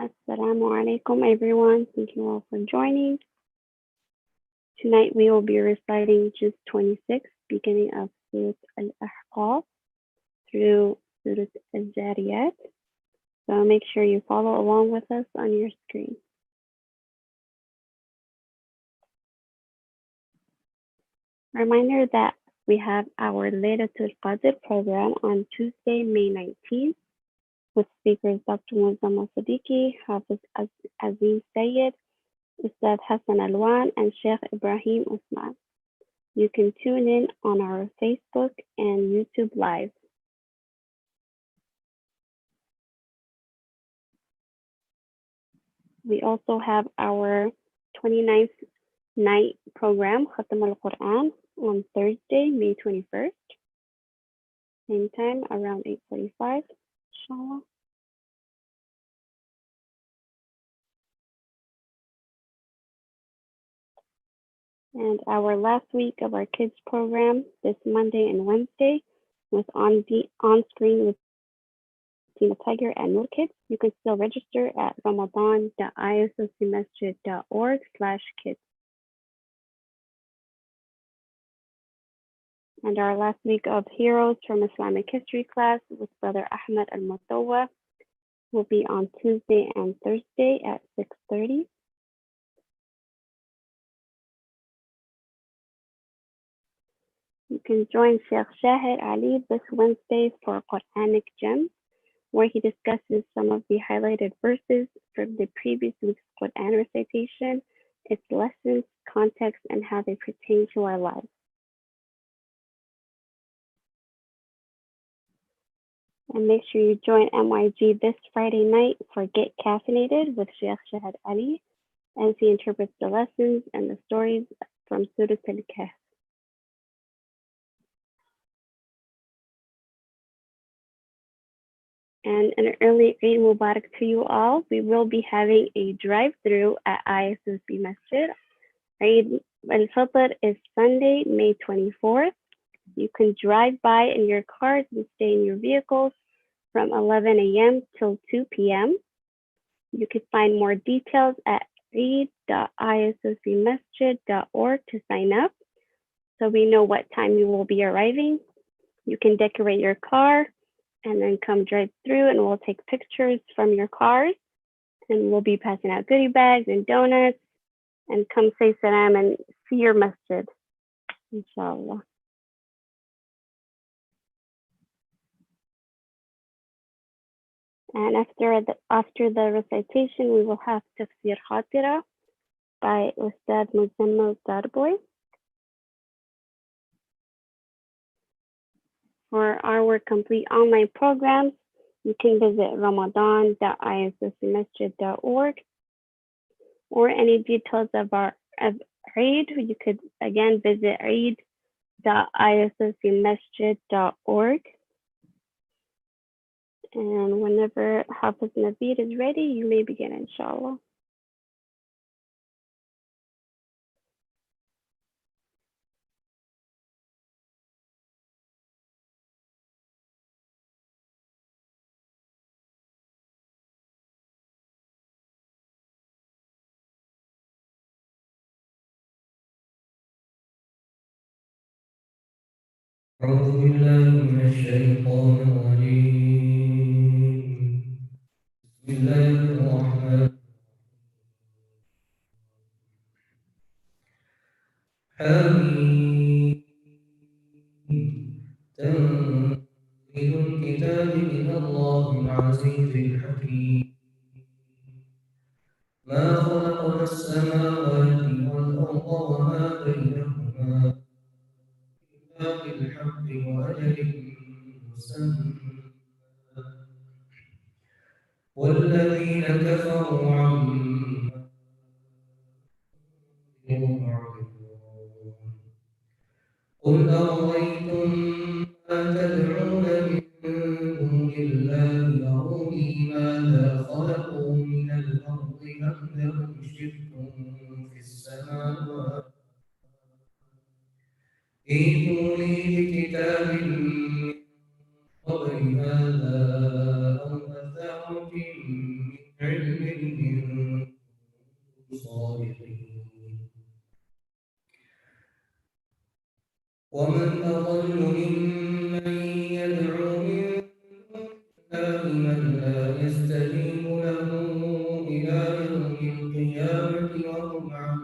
Assalamu alaikum, everyone. Thank you all for joining. Tonight we will be reciting Juz 26, beginning of Surah Al-Ahqaf through Surah Al-Zariyat. So make sure you follow along with us on your screen. Reminder that we have our Laylatul Qadr program on Tuesday, May 19th, with speakers Dr. Muzammil Siddiqui, Hafiz Azim Sayyid, Ustad Hassan Alwan, and Sheikh Ibrahim Usman. You can tune in on our Facebook and YouTube Live. We also have our 29th night program, Khatam al-Quran, on Thursday, May 21st. Same time, around 8:45, inshallah. And our last week of our kids program this Monday and Wednesday with on-screen with Tina Tiger and Noor Kids. You can still register at ramadan.isocmasjid.org/kids. And our last week of Heroes from Islamic History class with Brother Ahmed Al-Mutawa will be on Tuesday and Thursday at 6:30. You can join Sheikh Shahid Ali this Wednesday for Qur'anic Gems, where he discusses some of the highlighted verses from the previous week's Qur'an recitation, its lessons, context, and how they pertain to our lives. And make sure you join MYG this Friday night for Get Caffeinated with Sheikh Shahid Ali as he interprets the lessons and the stories from Surah Al-Kahf. And an early Eid Mubarak to you all. We will be having a drive-through at ISOC Masjid. Eid al-Fitr is Sunday, May 24th. You can drive by in your cars and stay in your vehicles from 11 a.m. till 2 p.m. You can find more details at eid.isocmasjid.org to sign up so we know what time you will be arriving. You can decorate your car and then come drive through and we'll take pictures from your cars and we'll be passing out goodie bags and donuts and come say salam and see your masjid, inshallah. And after the recitation, we will have Tafsir Khatira by Ustad Muzammil Darboy. For our complete online programs, you can visit ramadan.isocmasjid.org or any details of Eid. You could again visit eid.isocmasjid.org. And whenever Hafiz Naveed is ready, you may begin, inshallah. أعوذ بالله من الشيطان الرجيم بسم الله الرحمن حميم تنزيل الكتاب من الله العزيز الحكيم ما خلقنا السماوات والأرض وما بينهما إلا بالحق وأجل مسمى والذين كفروا عما معرضون قل أرأيتم ما تدعون من دون الله أروني ماذا خلقوا من الأرض أم لهم شرك في السماوات ائتوني بكتاب من قبل هذا أو أثارة من علم لا يستجيب له إلى يوم القيامة وهم عن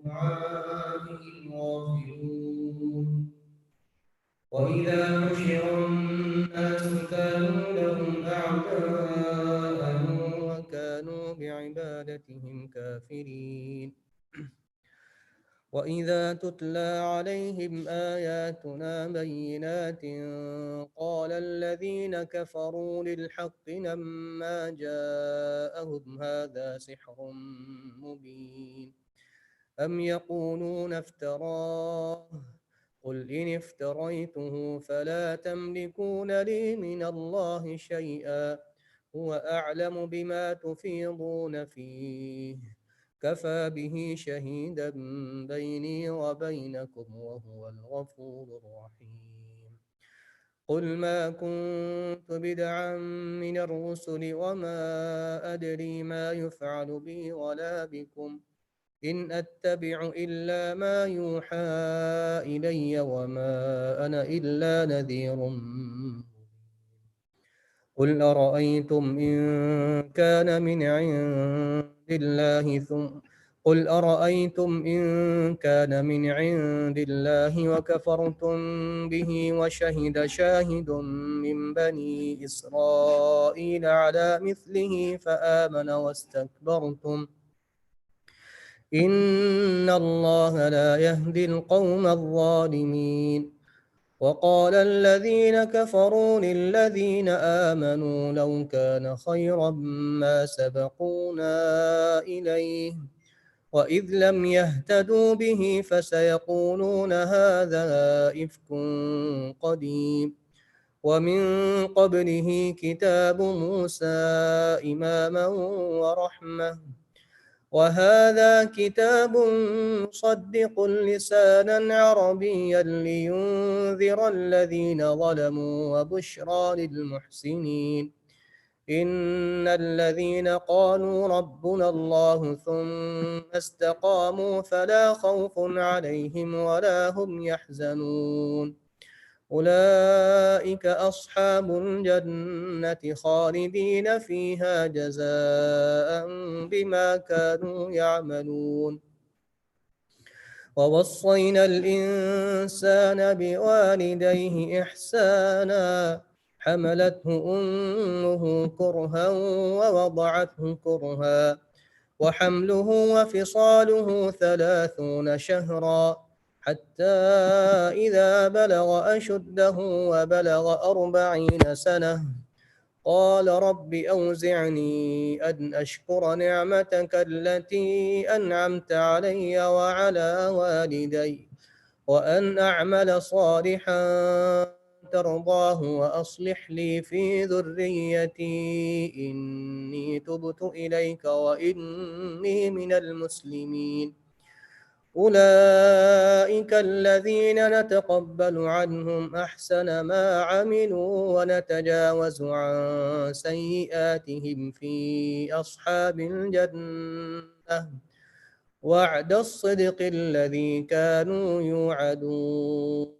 دعائهم غافلون وإذا حشر الناس كانوا لهم أعداء وكانوا بعبادتهم كافرين وإذا تتلى عليهم آياتنا بينات قال الذين كفروا للحق لما جاءهم هذا سحر مبين أم يقولون افتراه قل إن افتريته فلا تملكون لي من الله شيئا هو أعلم بما تفيضون فيه كفى به شهيدا بيني وبينكم وهو الغفور الرحيم قل ما كنت بدعا من الرسل وما أدري ما يفعل بي ولا بكم إن أتبع إلا ما يوحى إلي وما أنا إلا نذير قل أرأيتم إن كان من عند الله قل أرأيتم إن كان من عند الله وكفرتم به وشهد شاهد من بني إسرائيل على مثله فآمن واستكبرتم إن الله لا يهدي القوم الظالمين وقال الذين كفروا للذين آمنوا لو كان خيرا ما سبقونا إليه وإذ لم يهتدوا به فسيقولون هذا إفك قديم ومن قبله كتاب موسى إماما ورحمة وهذا كتاب مصدق لسانا عربيا لينذر الذين ظلموا وبشرى للمحسنين إن الذين قالوا ربنا الله ثم استقاموا فلا خوف عليهم ولا هم يحزنون أولئك أصحاب الجنة خالدين فيها جزاء بما كانوا يعملون ووصينا الإنسان بوالديه إحسانا حملته أمه كرها ووضعته كرها وحمله وفصاله 30 شهرا حتى إذا بلغ أشده وبلغ 40 سنة قال رب أوزعني أن أشكر نعمتك التي أنعمت علي وعلى والدي وأن أعمل صالحا ترضاه وأصلح لي في ذريتي إني تبت إليك وإني من المسلمين أولئك الذين نتقبل عنهم أحسن ما عملوا ونتجاوز عن سيئاتهم في أصحاب الجنة وعد الصدق الذي كانوا يوعدون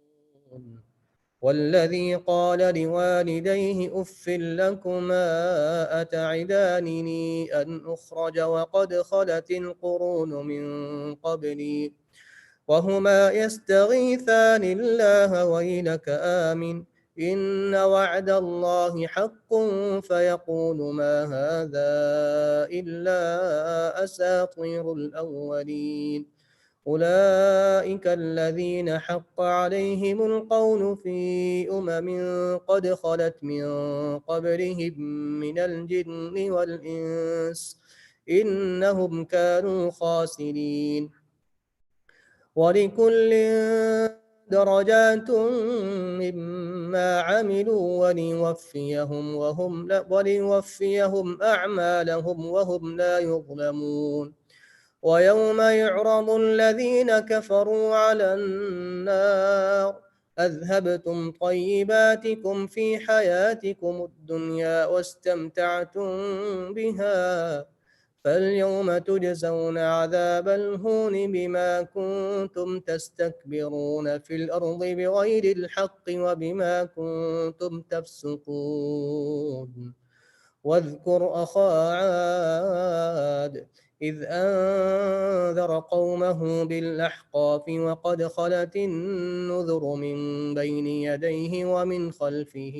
والذي قال لوالديه أف لكما أتعدانني أن أخرج وقد خلت القرون من قبلي وهما يستغيثان الله ويلك آمن إن وعد الله حق فيقول ما هذا إلا أساطير الأولين أولئك الذين حق عليهم القول في قد خلت من قبلهم من الجن والإنس إنهم كانوا خاسرين ولكل درجات مما عملوا وليوفيهم أعمالهم وهم لا يظلمون ويوم يعرض الذين كفروا على النار أذهبتم طيباتكم في حياتكم الدنيا واستمتعتم بها فاليوم تجزون عذاب الهون بما كنتم تستكبرون في الأرض بغير الحق وبما كنتم تفسقون واذكر أخا عاد إذ أنذر قومه بالأحقاف وقد خلت النذر من بين يديه ومن خلفه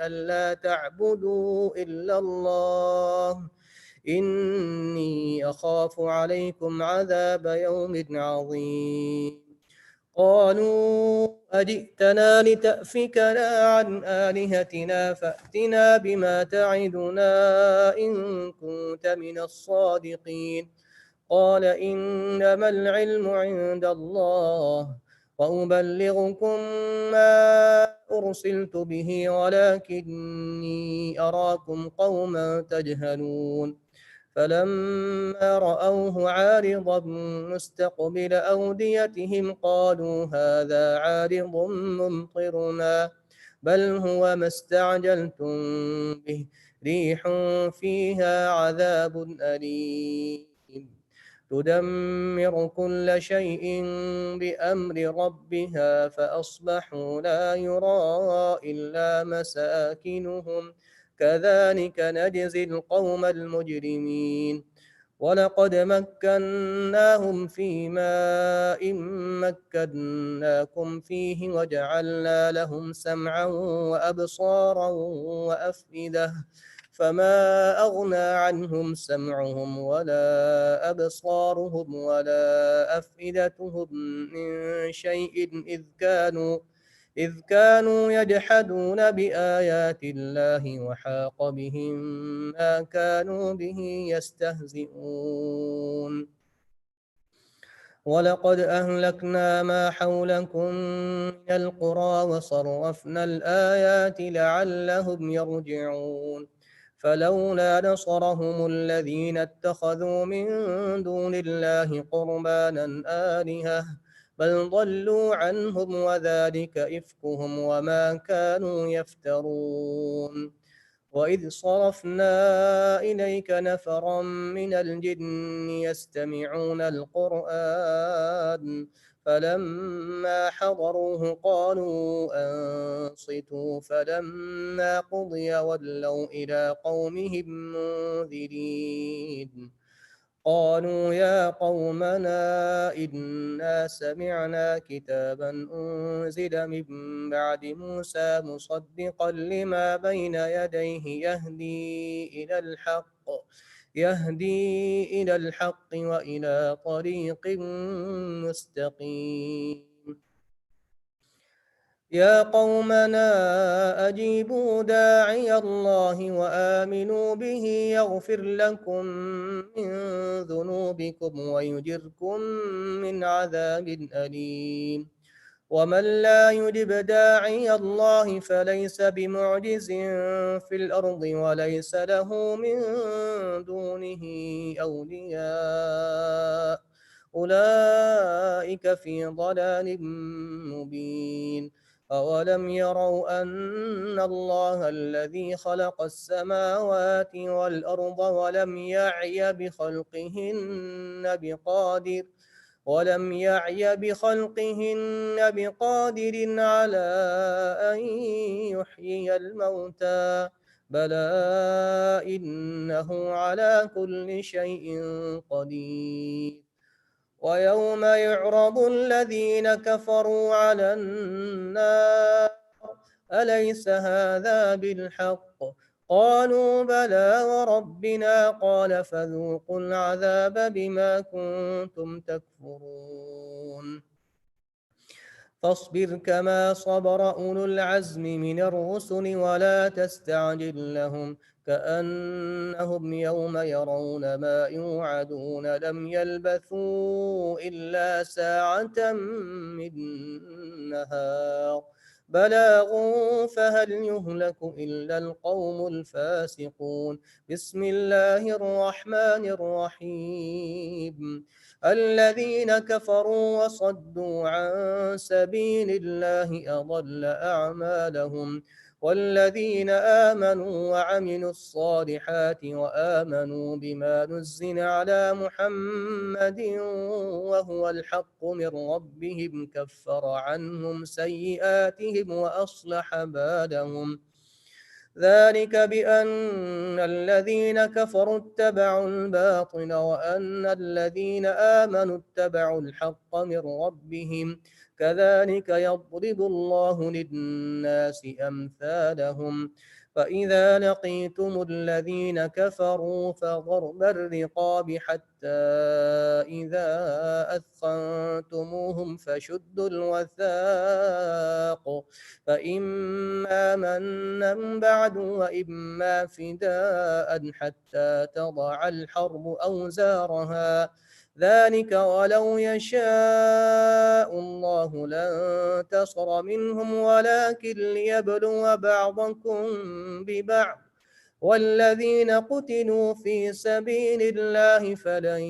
ألا تعبدوا إلا الله إني أخاف عليكم عذاب يوم عظيم قالوا أجئتنا لتأفكنا عن آلهتنا فأتنا بما تعدنا إن كنت من الصادقين قال إنما العلم عند الله وأبلغكم ما أرسلت به ولكني أراكم قوما تجهلون فلما رأوه عارضا مستقبل أوديتهم قالوا هذا عارض ممطرنا بل هو ما استعجلتم به ريح فيها عذاب أليم تدمر كل شيء بأمر ربها فأصبحوا لا يرى إلا مساكنهم كذلك نجزي القوم المجرمين ولقد مكناهم في ماء مكناكم فيه وجعلنا لهم سمعا وأبصارا وأفئدة فما أغنى عنهم سمعهم ولا أبصارهم ولا أفئدتهم من شيء إذ كانوا يجحدون بآيات الله وحاق بهم ما كانوا به يستهزئون ولقد أهلكنا ما حولكم من القرى وصرفنا الآيات لعلهم يرجعون فلولا نصرهم الذين اتخذوا من دون الله قربانا آلهة بل ضلوا عنهم وذلك إفكهم وما كانوا يفترون وإذ صرفنا إليك نفرا من الجن يستمعون القرآن فلما حضروه قالوا أنصتوا فلما قضي ولوا إلى قومهم منذرين قالوا يا قومنا إنا سمعنا كتابا أنزل من بعد موسى مصدقا لما بين يديه يهدي إلى الحق وإلى طريق مستقيم يا قومنا أجيبوا داعي الله وآمنوا به يغفر لكم من ذنوبكم ويجركم من عذاب أليم ومن لا يجب داعي الله فليس بمعجز في الأرض وليس له من دونه أولياء أولئك في ضلال مبين أولم يروا أن الله الذي خلق السماوات والأرض ولم يعي بخلقهن بقادر على أن يحيي الموتى بلى إنه على كل شيء قدير ويوم يعرض الذين كفروا على النار أليس هذا بالحق قالوا بلى وربنا قال فذوقوا العذاب بما كنتم تكفرون فاصبر كما صبر أولو العزم من الرسل ولا تستعجل لهم كأنهم يوم يرون ما يوعدون لم يلبثوا إلا ساعة من نهار بلاغ فهل يهلك إلا القوم الفاسقون بسم الله الرحمن الرحيم الذين كفروا وصدوا عن سبيل الله أضل أعمالهم والذين آمنوا وعملوا الصالحات وآمنوا بما نزل على محمد وهو الحق من ربهم كفر عنهم سيئاتهم وأصلح بالهم ذلك بأن الذين كفروا اتبعوا الباطل وأن الذين آمنوا اتبعوا الحق من ربهم كذلك يضرب الله للناس أمثالهم فإذا لقيتم الذين كفروا فضرب الرقاب حتى إذا أثخنتموهم فشدوا الوثاق فإما منا بعد وإما فداء حتى تضع الحرب أوزارها ذلك ولو يشاء الله لانتصر منهم ولكن ليبلو بعضكم ببعض والذين قتلوا في سبيل الله فلن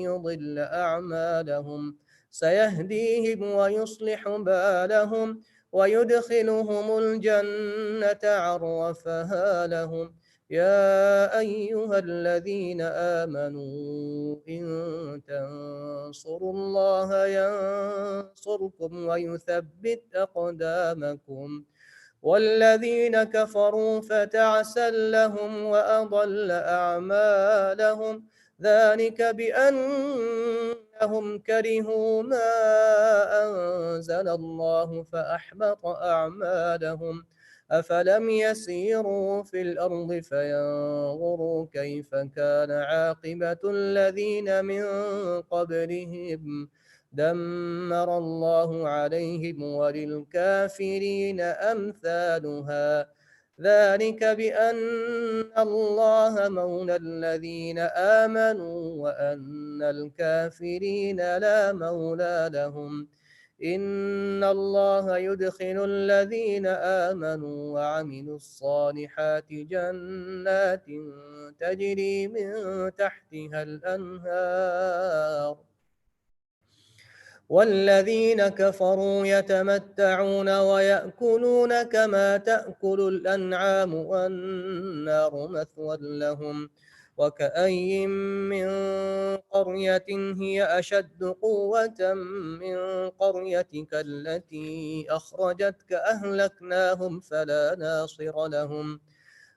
يضل أعمالهم سيهديهم ويصلح بالهم ويدخلهم الجنة عرفها لهم يا أيها الذين آمنوا إن تنصروا الله ينصركم ويثبت أقدامكم والذين كفروا فتعسا لهم وأضل أعمالهم ذلك بأنهم كرهوا ما أنزل الله فأحبط أعمالهم أفلم يسيروا في الأرض فينظروا كيف كان عاقبة الذين من قبلهم دمر الله عليهم وللكافرين أمثالها ذلك بأن الله مولى الذين آمنوا وأن الكافرين لا مولى لهم إن الله يدخل الذين آمنوا وعملوا الصالحات جنات تجري من تحتها الأنهار والذين كفروا يتمتعون ويأكلون كما تأكل الأنعام والنار مثوى لهم وكأي من قرية هي أشد قوة من قريتك التي أخرجتك أهلكناهم فلا ناصر لهم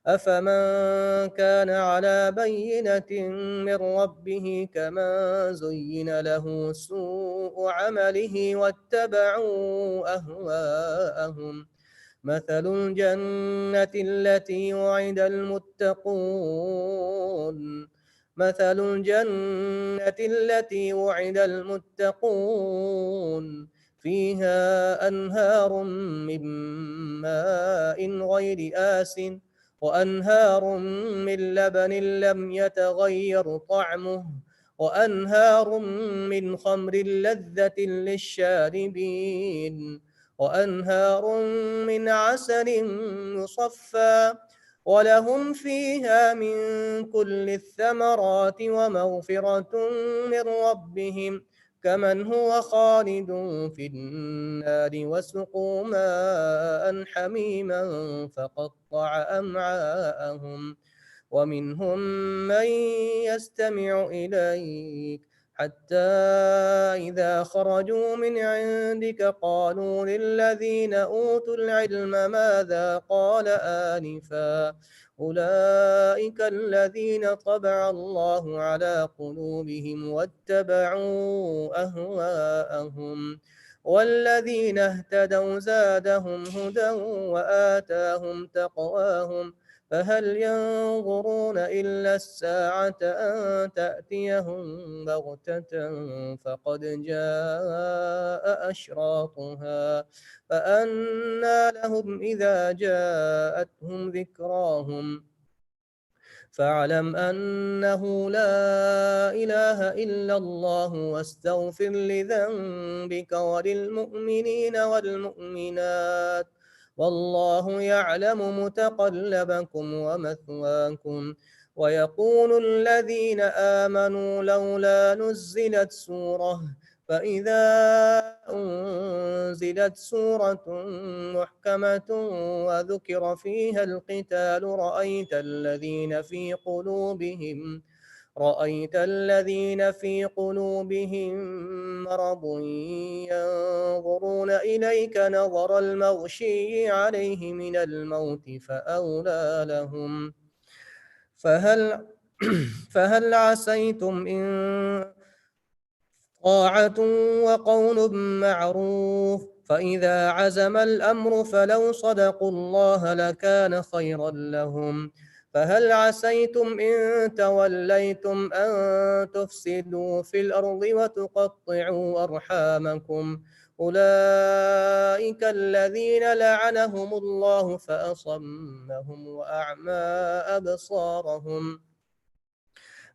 أفمن كان على بينة من ربه كمن زين له سوء عمله واتبعوا أهواءهم مثل الجنة التي وعد المتقون مثل الجنة التي وعد المتقون فيها أنهار من ماء غير آسٍ وأنهار من لبن لم يتغير طعمه وأنهار من خمر لذة للشاربين وأنهار من عسل مصفى ولهم فيها من كل الثمرات ومغفرة من ربهم كمن هو خالد في النار وسقوا ماء حميما فقطع أمعاءهم ومنهم من يستمع إليك حتى إذا خرجوا من عندك قالوا للذين أوتوا العلم ماذا قال آنفا أولئك الذين طبع الله على قلوبهم واتبعوا أهواءهم والذين اهتدوا زادهم هدى وآتاهم تقواهم فهل ينظرون إلا الساعة أن تأتيهم بغتة فقد جاء أشراطها فأنى لهم إذا جاءتهم ذكراهم فاعلم أنه لا إله إلا الله واستغفر لذنبك وللمؤمنين والمؤمنات والله يعلم متقلبكم ومثواكم ويقول الذين آمنوا لولا نزلت سورة فإذا أنزلت سورة محكمة وذكر فيها القتال رأيت الذين في قلوبهم مرض ينظرون إليك نظر المغشي عليه من الموت فأولى لهم. فهل فهل عسيتم إن طاعة وقول معروف، فإذا عزم الأمر فلو صدقوا الله لكان خيرا لهم. فهل عسيتم إن توليتم أن تفسدوا في الأرض وتقطعوا أرحامكم. أولئك الذين لعنهم الله فأصمهم وأعمى أبصارهم.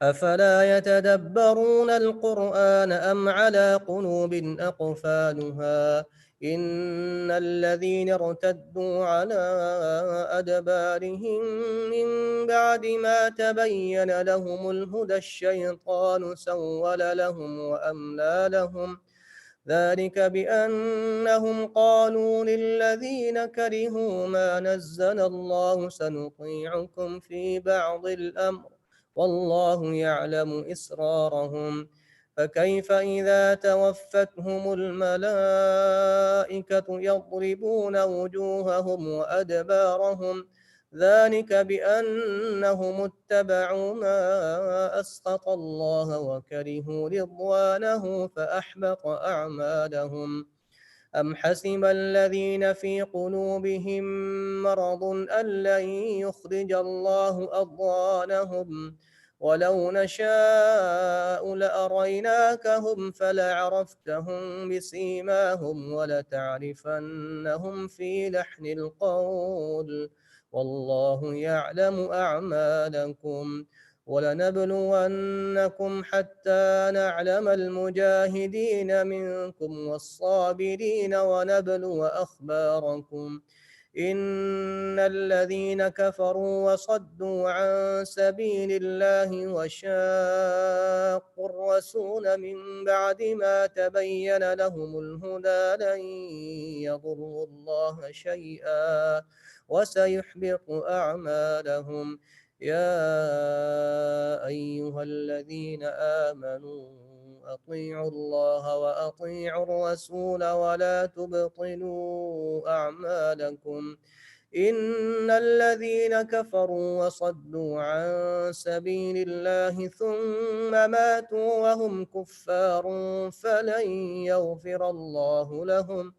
أفلا يتدبرون القرآن أم على قلوب أقفالها. إن الذين ارتدوا على أدبارهم من بعد ما تبين لهم الهدى الشيطان سول لهم وأملى لهم. ذلك بأنهم قالوا للذين كرهوا ما نزل الله سنطيعكم في بعض الأمر والله يعلم إسرارهم. فكيف إذا توفتهم الملائكة يضربون وجوههم وأدبارهم. ذلك بأنهم اتبعوا ما أسخط الله وكرهوا رضوانه فأحبط أعمالهم. أم حسب الذين في قلوبهم مرض أن لن يخرج الله أضغانهم. ولو نشاء لأريناكهم فلعرفتهم بسيماهم ولتعرفنهم في لحن القول والله يعلم أعمالكم. ولنبلونكم حتى نعلم المجاهدين منكم والصابرين ونبلو أخباركم. إن الذين كفروا وصدوا عن سبيل الله وشاقوا الرسول من بعد ما تبين لهم الهدى لن يضروا الله شيئا وسيحبط أعمالهم. يا أيها الذين آمنوا أطيعوا الله وأطيعوا الرسول ولا تبطلوا أعمالكم. إن الذين كفروا وصدوا عن سبيل الله ثم ماتوا وهم كفار فلن يغفر الله لهم.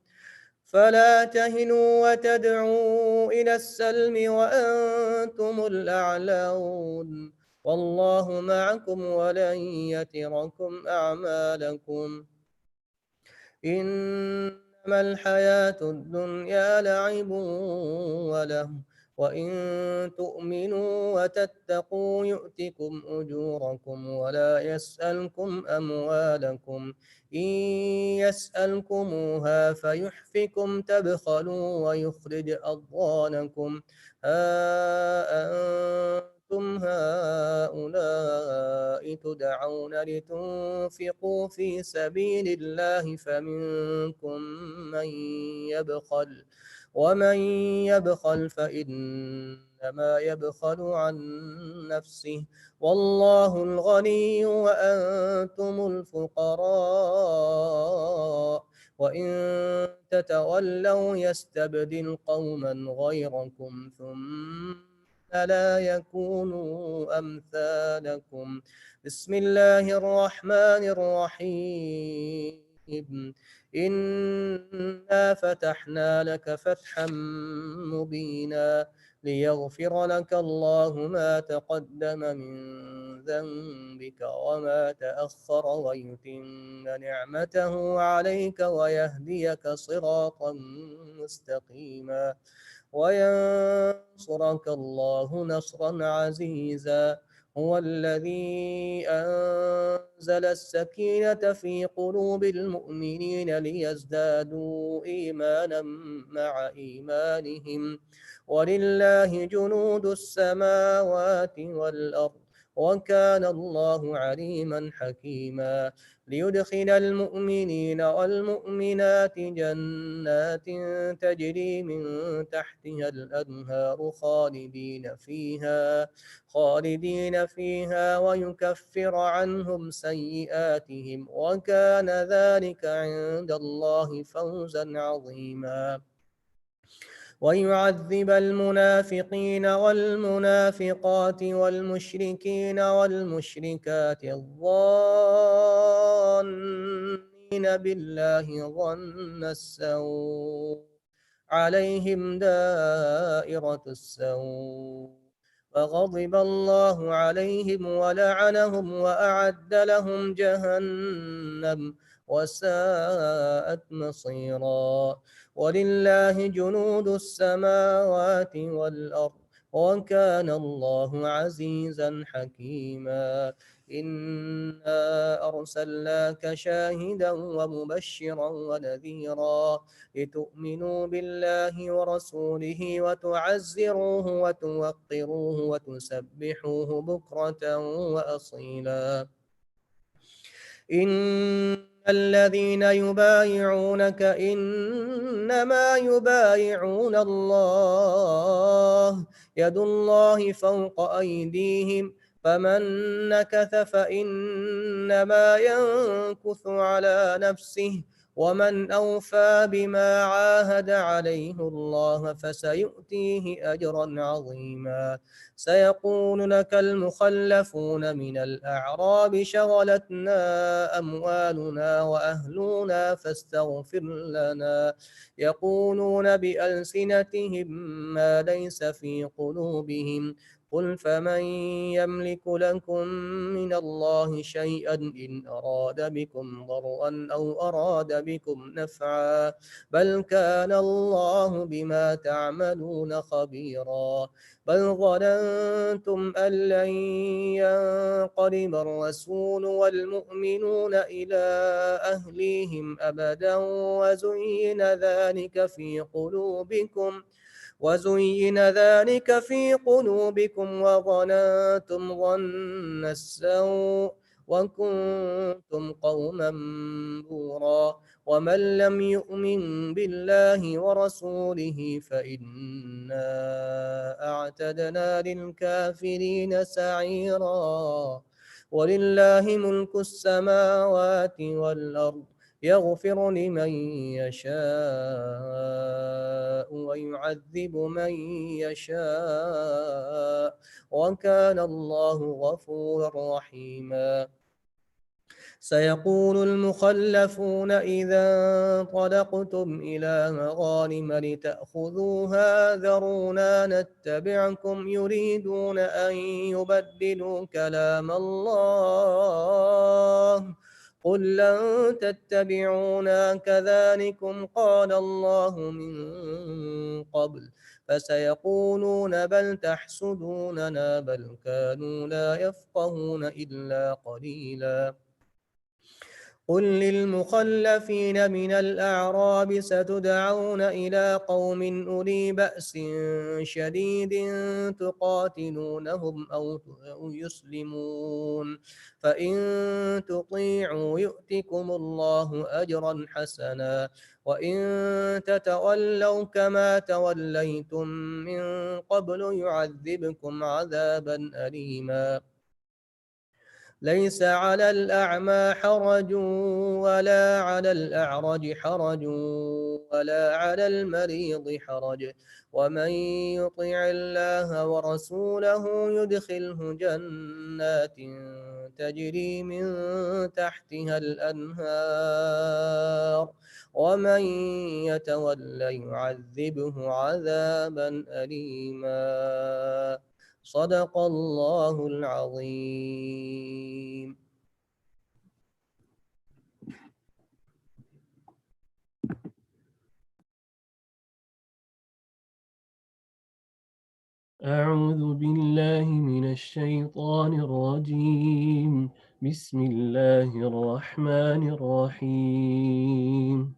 فلا تهنوا وتدعوا إلى السلم وأنتم الأعلون والله معكم ولن يتركم أعمالكم. إنما الحياة الدنيا لعب وله وإن تؤمنوا وتتقوا يؤتكم أجوركم ولا يسألكم أموالكم. إن يسألكموها فيحفكم تبخلوا ويخرج أضغانكم. أنتم هؤلاء تدعون لتنفقوا في سبيل الله فمنكم من يبخل ومن يبخل فإنما يبخل عن نفسه والله الغني وأنتم الفقراء. وإن تتولوا يستبدل قوما غيركم ثم لا يكونوا أمثالكم. بسم الله الرحمن الرحيم. إنا فتحنا لك فتحا مبينا ليغفر لك الله ما تقدم من ذنبك وما تأخر ويتم نعمته عليك ويهديك صراطا مستقيما وينصرك الله نصرا عزيزا. هو الذي أنزل السكينة في قلوب المؤمنين ليزدادوا إيمانا مع إيمانهم ولله جنود السماوات والأرض وكان الله عليما حكيما ليدخل المؤمنين والمؤمنات جنات تجري من تحتها الأنهار خالدين فيها ويكفر عنهم سيئاتهم وكان ذلك عند الله فوزا عظيما ويعذب المنافقين والمنافقات والمشركين والمشركات الظانين بالله ظن السوء عليهم دائرة السوء وغضب الله عليهم ولعنهم وأعد لهم جهنم وساءت مصيرا ولله جنود السماوات والأرض وكان الله عزيزا حكيما إنا أرسلناك شاهدا ومبشرا ونذيرا لتؤمنوا بالله ورسوله وتعزروه وتوقروه وتسبحوه بكرة وأصيلا إن الذين يبايعونك إنما يبايعون الله يد الله فوق أيديهم فمن نكث فإنما ينكث على نفسه ومن أوفى بما عاهد عليه الله فسيؤتيه أجرا عظيما سيقول لك المخلفون من الأعراب شغلتنا أموالنا وأهلنا فاستغفر لنا يقولون بألسنتهم ما ليس في قلوبهم قل فمن يملك لكم من الله شيئا إن أراد بكم ضرا أو أراد بكم نفعا بل كان الله بما تعملون خبيرا بل ظننتم أن لن ينقلب الرسول والمؤمنون إلى أهليهم أبدا وزين ذلك في قلوبكم وظننتم ظن السوء وكنتم قوما بورا ومن لم يؤمن بالله ورسوله فإنا أعتدنا للكافرين سعيرا ولله ملك السماوات والأرض يغفر لمن يشاء ويعذب من يشاء وكان الله غفورا رحيما سيقول المخلفون إذا انطلقتم إلى مغانم لتأخذوها ذرونا نتبعكم يريدون أن يبدلوا كلام الله قل لن تتبعونا كذلكم قال الله من قبل فسيقولون بل تحسدوننا بل كانوا لا يفقهون إلا قليلا قل للمخلفين من الأعراب ستدعون إلى قوم أولي بأس شديد تقاتلونهم أو يسلمون فإن تطيعوا يؤتكم الله أجرا حسنا وإن تتولوا كما توليتم من قبل يعذبكم عذابا أليما ليس على الأعمى حرج ولا على الأعرج حرج ولا على المريض حرج ومن يطع الله ورسوله يدخله جنات تجري من تحتها الأنهار ومن يتولى يعذبه عذابا أليما صدق الله العظيم. أعوذ بالله من الشيطان الرجيم بسم الله الرحمن الرحيم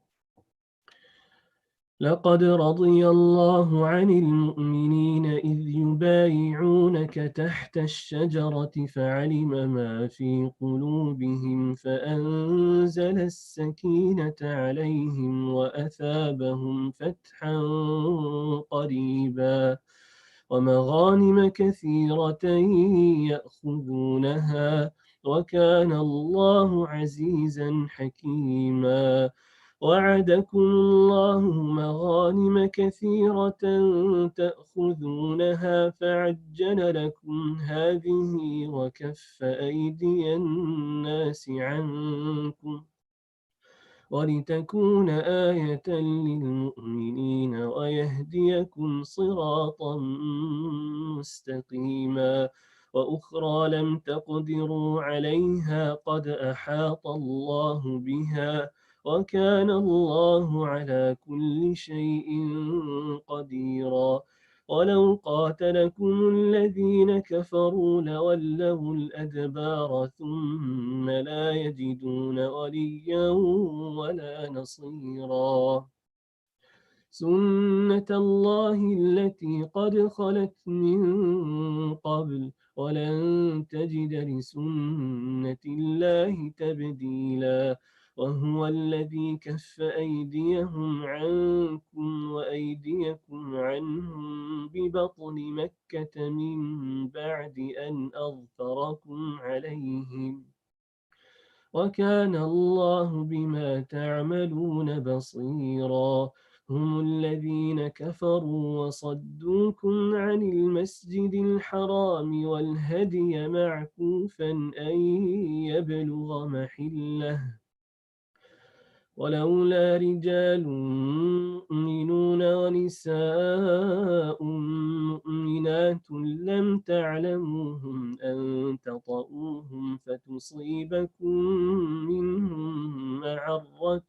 لقد رضي الله عن المؤمنين إذ يبايعونك تحت الشجرة فعلم ما في قلوبهم فأنزل السكينة عليهم وأثابهم فتحا قريبا ومغانم كثيرة يأخذونها وكان الله عزيزا حكيما وعدكم الله مغانم كثيرة تأخذونها فعجل لكم هذه وكف أيدي الناس عنكم ولتكون آية للمؤمنين ويهديكم صراطا مستقيما وأخرى لم تقدروا عليها قد أحاط الله بها وكان الله على كل شيء قديرا ولو قاتلكم الذين كفروا لولوا الأدبار ثم لا يجدون وليا ولا نصيرا سنة الله التي قد خلت من قبل ولن تجد لسنة الله تبديلا وهو الذي كف أيديهم عنكم وأيديكم عنهم ببطن مكة من بعد أن أظفركم عليهم وكان الله بما تعملون بصيرا هم الذين كفروا وصدوكم عن المسجد الحرام والهدي معكوفا أن يبلغ محله ولولا رجال مؤمنون ونساء مؤمنات لم تعلموهم أن تطؤوهم فتصيبكم منهم معرة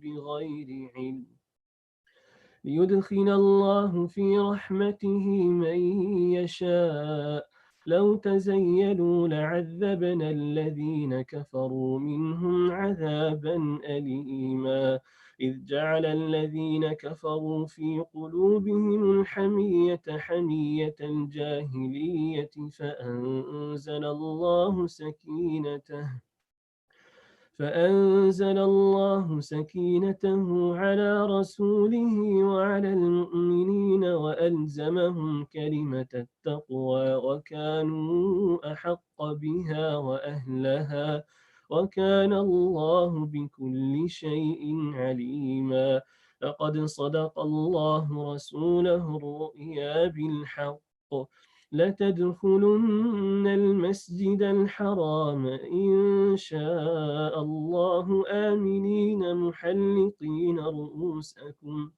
بغير علم ليدخل الله في رحمته من يشاء لو تزيلوا لعذبنا الذين كفروا منهم عذابا أليما إذ جعل الذين كفروا في قلوبهم الحمية حمية الجاهلية فأنزل الله سكينته على رسوله وعلى المؤمنين وألزمهم كلمة التقوى وكانوا أحق بها وأهلها وكان الله بكل شيء عليما لقد صدق الله رسوله الرؤيا بالحق لتدخلن المسجد الحرام إن شاء الله آمنين محلقين رؤوسكم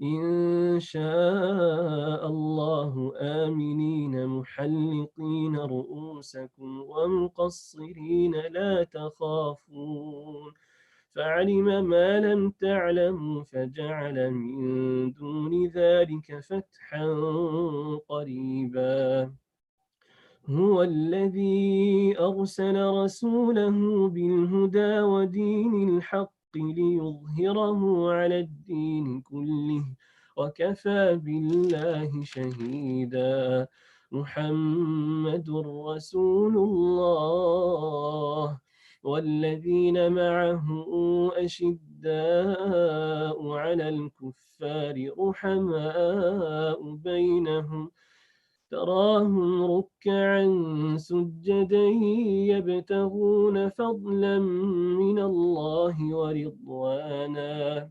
إن شاء الله آمنين محلقين رؤوسكم ومقصرين لا تخافون فعلم ما لم تعلموا فجعل من دون ذلك فتحا قريبا هو الذي أرسل رسوله بالهدى ودين الحق ليظهره على الدين كله وكفى بالله شهيدا محمد رسول الله والذين معه أشداء على الكفار رحماء بينهم تراهم ركعا سجدا يبتغون فضلا من الله ورضوانا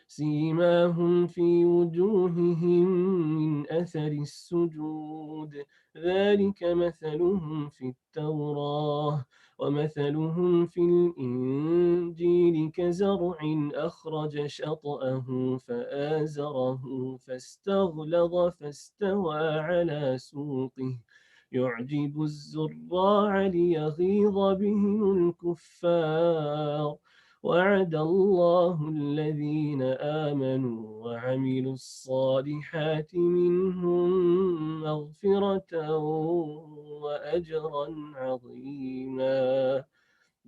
سيماهم في وجوههم من أثر السجود ذلك مثلهم في التوراة ومثلهم في الإنجيل كزرع أخرج شطأه فآزره فاستغلظ فاستوى على سوقه يعجب الزراع ليغيظ بهم الكفار وعد الله الذين آمنوا وعملوا الصالحات منهم مغفرة وأجرا عظيما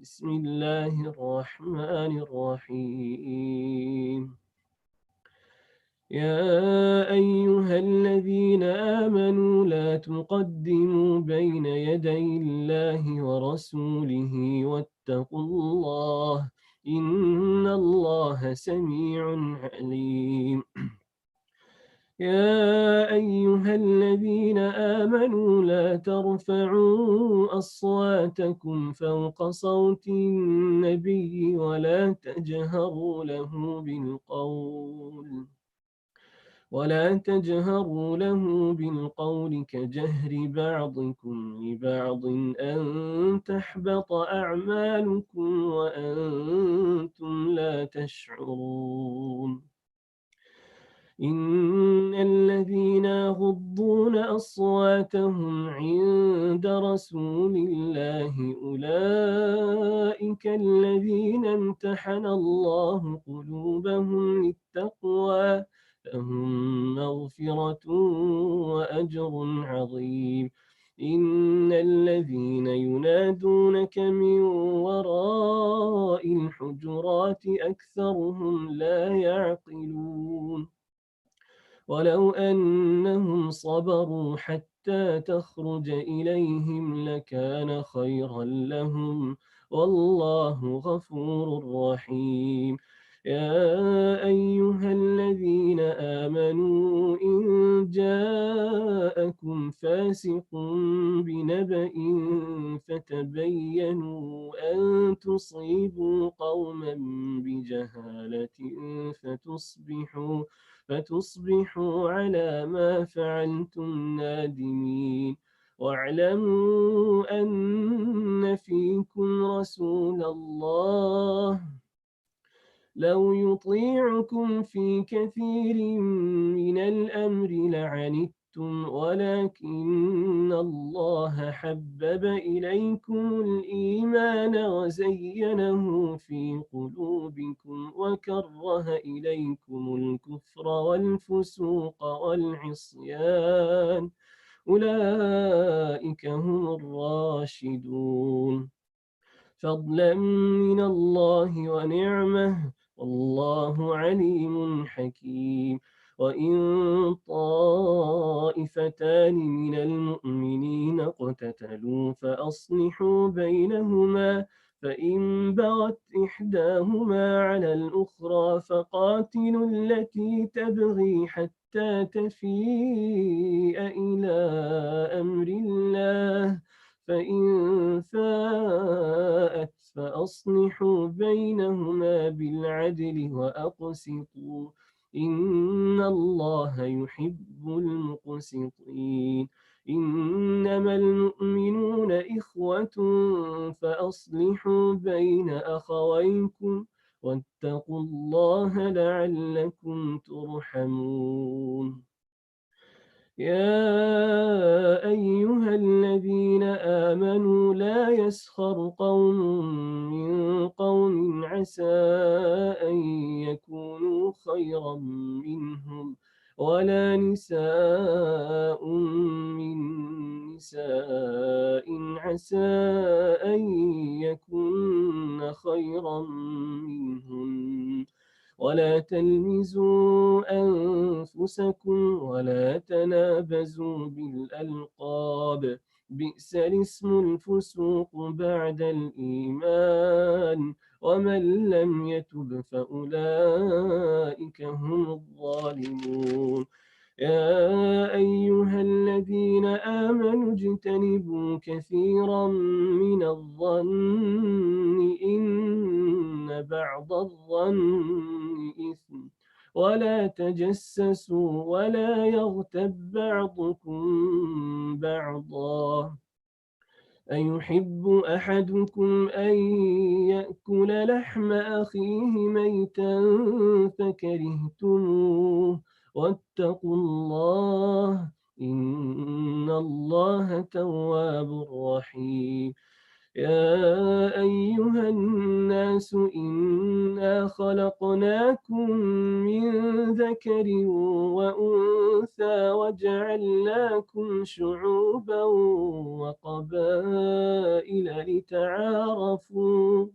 بسم الله الرحمن الرحيم. يا أيها الذين آمنوا لا تقدموا بين يدي الله ورسوله واتقوا الله إن الله سميع عليم. يا أيها الذين آمنوا لا ترفعوا أصواتكم فوق صوت النبي ولا تجهروا له بالقول كجهر بعضكم لبعض أن تحبط أعمالكم وأنتم لا تشعرون. إن الذين يغضون أصواتهم عند رسول الله أولئك الذين امتحن الله قلوبهم للتقوى لهم مغفرة وأجر عظيم. إن الذين ينادونك من وراء الحجرات أكثرهم لا يعقلون. ولو أنهم صبروا حتى تخرج إليهم لكان خيرا لهم والله غفور رحيم. يا أيها الذين آمنوا إن جاءكم فاسق بنبأ فتبينوا أن تصيبوا قوما بجهالة فتصبحوا على ما فعلتم نادمين. واعلموا أن فيكم رسول الله لو يطيعكم في كثير من الأمر لعنتم ولكن الله حبب إليكم الإيمان وزينه في قلوبكم وكره إليكم الكفر والفسوق والعصيان أولئك هم الراشدون فضلا من الله ونعمه والله عليم حكيم. وإن طائفتان من المؤمنين اقتتلوا فأصلحوا بينهما فإن بغت إحداهما على الأخرى فقاتلوا التي تبغي حتى تفيء إلى أمر الله فإن فاءت فأصلحوا بينهما بالعدل وأقسطوا إن الله يحب المقسطين. إنما المؤمنون إخوة فأصلحوا بين أخويكم واتقوا الله لعلكم ترحمون. يا أيها الذين آمنوا لا يسخر قوم من قوم عسى أن يكونوا خيرا منهم ولا نساء من نساء عسى أن يكون خيرا منهن ولا تلمزوا أنفسكم ولا تنابزوا بالألقاب بئس الاسم الفسوق بعد الإيمان ومن لم يتب فأولئك هم الظالمون. يا أيها الذين آمنوا اجتنبوا كثيرا من الظن إن بعض الظن إثم ولا تجسسوا ولا يغتب بعضكم بعضا أيحب أحدكم أن يأكل لحم أخيه ميتا فكرهتموه واتقوا الله إن الله تواب رحيم. يا أيها الناس إنا خلقناكم من ذكر وأنثى وجعلناكم شعوبا وقبائل قبائل لتعارفوا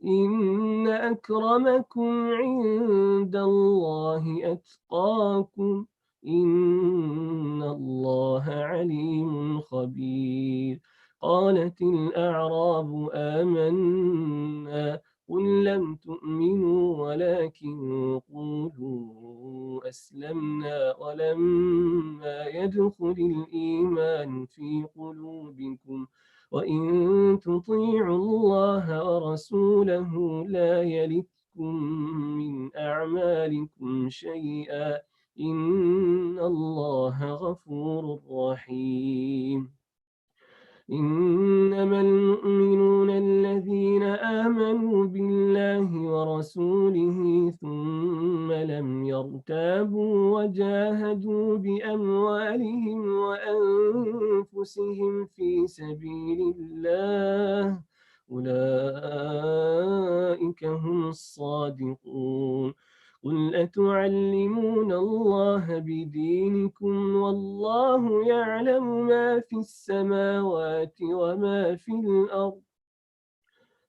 إن أكرمكم عند الله أتقاكم إن الله عليم خبير. قالت الأعراب آمنا قل لم تؤمنوا ولكن قولوا أسلمنا ولما يدخل الإيمان في قلوبكم وإن تطيعوا الله ورسوله لا يلتكم من أعمالكم شيئا إن الله غفور رحيم. إنما المؤمنون الذين آمنوا بالله ورسوله ثم لم يرتابوا وجاهدوا بأموالهم وأنفسهم في سبيل الله أولئك هم الصادقون. قل أتعلمون الله بدينكم والله يعلم ما في السماوات وما في الأرض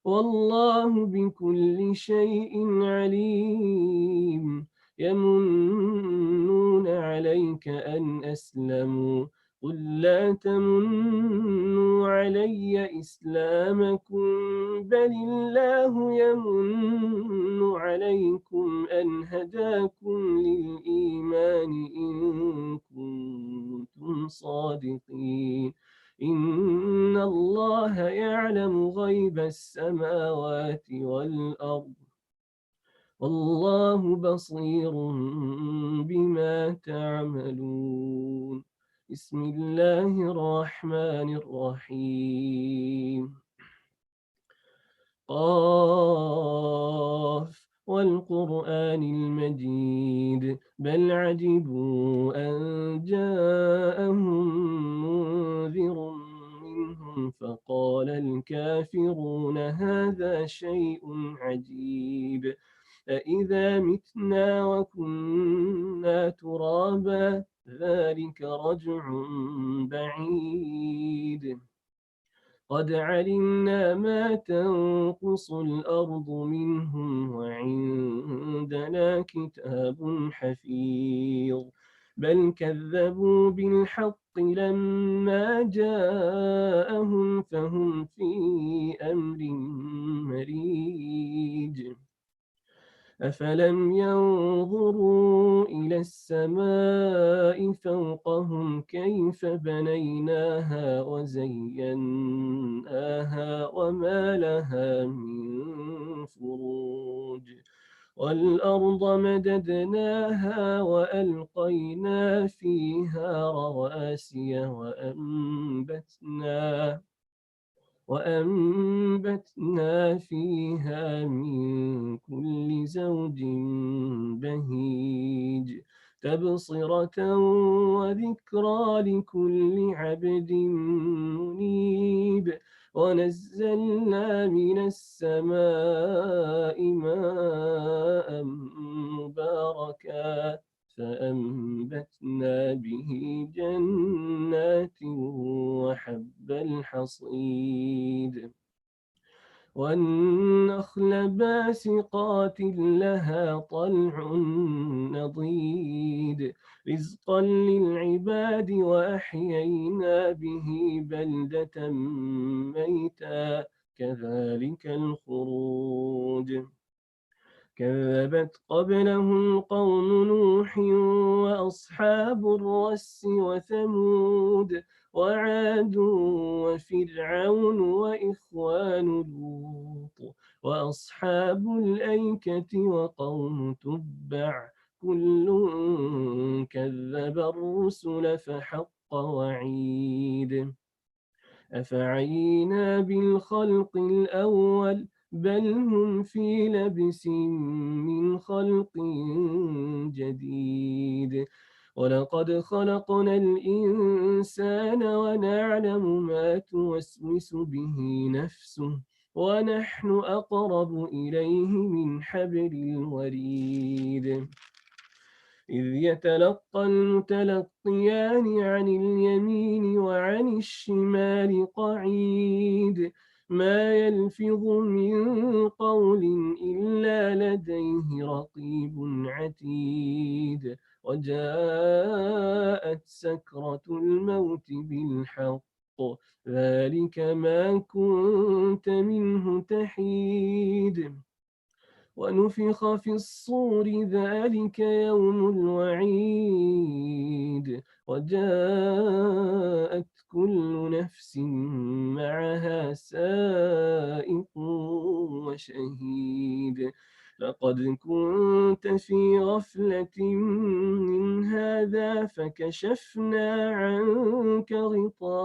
والله بكل شيء عليم. يمنون عليك أن أسلموا قل لا تمنوا علي إسلامكم بل الله يمن عليكم أن هداكم للإيمان إن كنتم صادقين. إن الله يعلم غيب السماوات والأرض والله بصير بما تعملون. بسم الله الرحمن الرحيم. قاف والقرآن المجيد بل عجبوا أن جاءهم منذر منهم فقال الكافرون هذا شيء عجيب أإذا متنا وكنا ترابا ذلك رجع بعيد قد علمنا ما تنقص الأرض منهم وعندنا كتاب حفيظ بل كذبوا بالحق لما جاءهم فهم في أمر مريج أفلم ينظروا إلى السماء فوقهم كيف بنيناها وزيناها وما لها من فروج والأرض مددناها وألقينا فيها رواسي وأنبتنا فيها من كل زوج بهيج تبصرة وذكرى لكل عبد منيب ونزلنا من السماء ماء مباركا فأنبتنا به جنات وحب الحصيد والنخل باسقات لها طلع نضيد رزقا للعباد وأحيينا به بلدة ميتا كذلك الخروج كذبت قبلهم قوم نوح وأصحاب الرس وثمود وعاد وفرعون وإخوان لوط وأصحاب الأيكة وقوم تبع كل كذب الرسل فحق وعيد أفعينا بالخلق الأول بل هم في لبس من خلق جديد ولقد خلقنا الإنسان ونعلم ما توسوس به نفسه ونحن أقرب إليه من حبل الوريد إذ يتلقى المتلقيان عن اليمين وعن الشمال قعيد ما يلفظ من قول إلا لديه رقيب عتيد وجاءت سكرة الموت بالحق ذلك ما كنت منه تحيد ونفخ في الصور ذلك يوم الوعيد وجاءت كل نفس معها سائق وشهيد لقد كنت في غفلة من هذا فكشفنا عنك غطاءك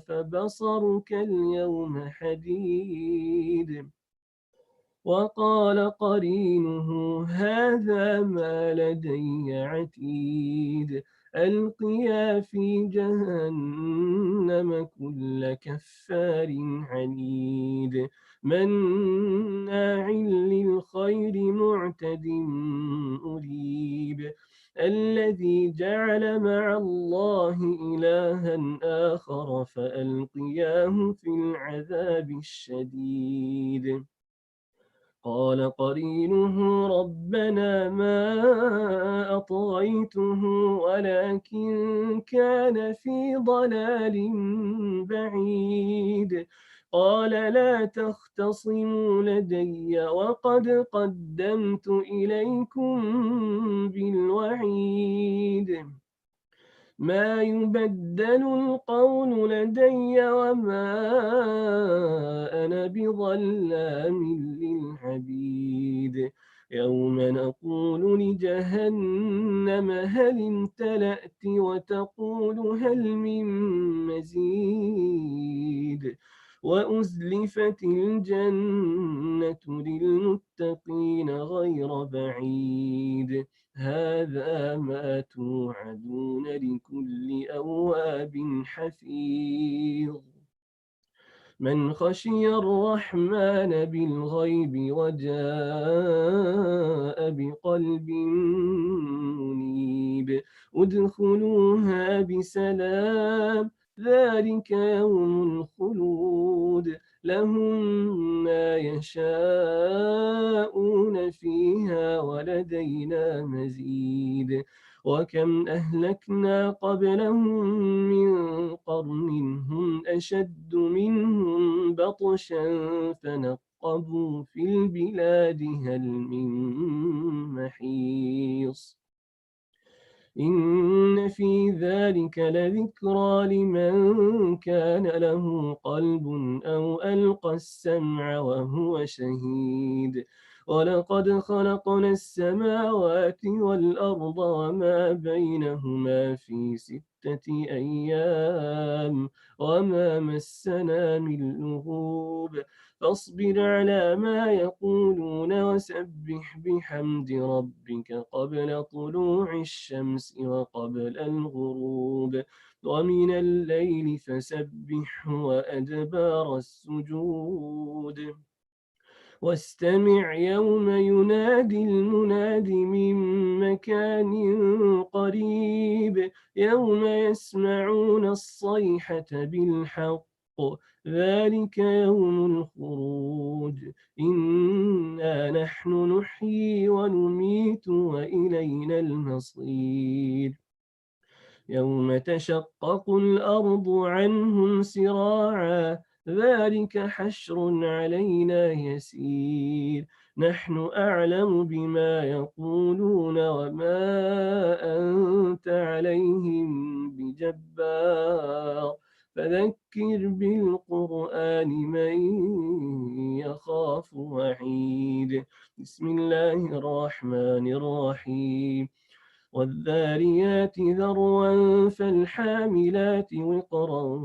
فبصرك اليوم حديد وقال قرينه هذا ما لدي عتيد ألقيا في جهنم كل كفار عنيد مناع للخير معتد أريب الذي جعل مع الله إلها آخر فألقياه في العذاب الشديد قال قرينه ربنا ما أطغيته ولكن كان في ضلال بعيد قال لا تختصموا لدي وقد قدمت إليكم بالوعيد ما يبدل القول لدي وما أنا بظلام للعبيد يوم نقول لجهنم هل امتلأت وتقول هل من مزيد وأزلفت الجنة للمتقين غير بعيد هذا ما توعدون لكل أواب حفيظ من خشي الرحمن بالغيب وجاء بقلب منيب ادخلوها بسلام ذلك يوم الخلود لهم ما يشاءون فيها ولدينا مزيد وكم أهلكنا قبلهم من قرن هم أشد منهم بطشا فنقبوا في البلاد هل من محيص إن في ذلك لذكرى لمن كان له قلب أو ألقى السمع وهو شهيد ولقد خلقنا السماوات والأرض وما بينهما في 6 أيام وما مسنا من لغوب فاصبر على ما يقولون وسبح بحمد ربك قبل طلوع الشمس وقبل الغروب ومن الليل فسبحه وأدبار السجود واستمع يوم ينادي المناد من مكان قريب يوم يسمعون الصيحة بالحق ذلك يوم الخروج إنا نحن نحيي ونميت وإلينا المصير يوم تشقق الأرض عنهم سراعا ذلك حشر علينا يسير نحن أعلم بما يقولون وما أنت عليهم بجبار فذكر بالقرآن من يخاف وعيد بسم الله الرحمن الرحيم والذاريات ذروا فالحاملات وقرا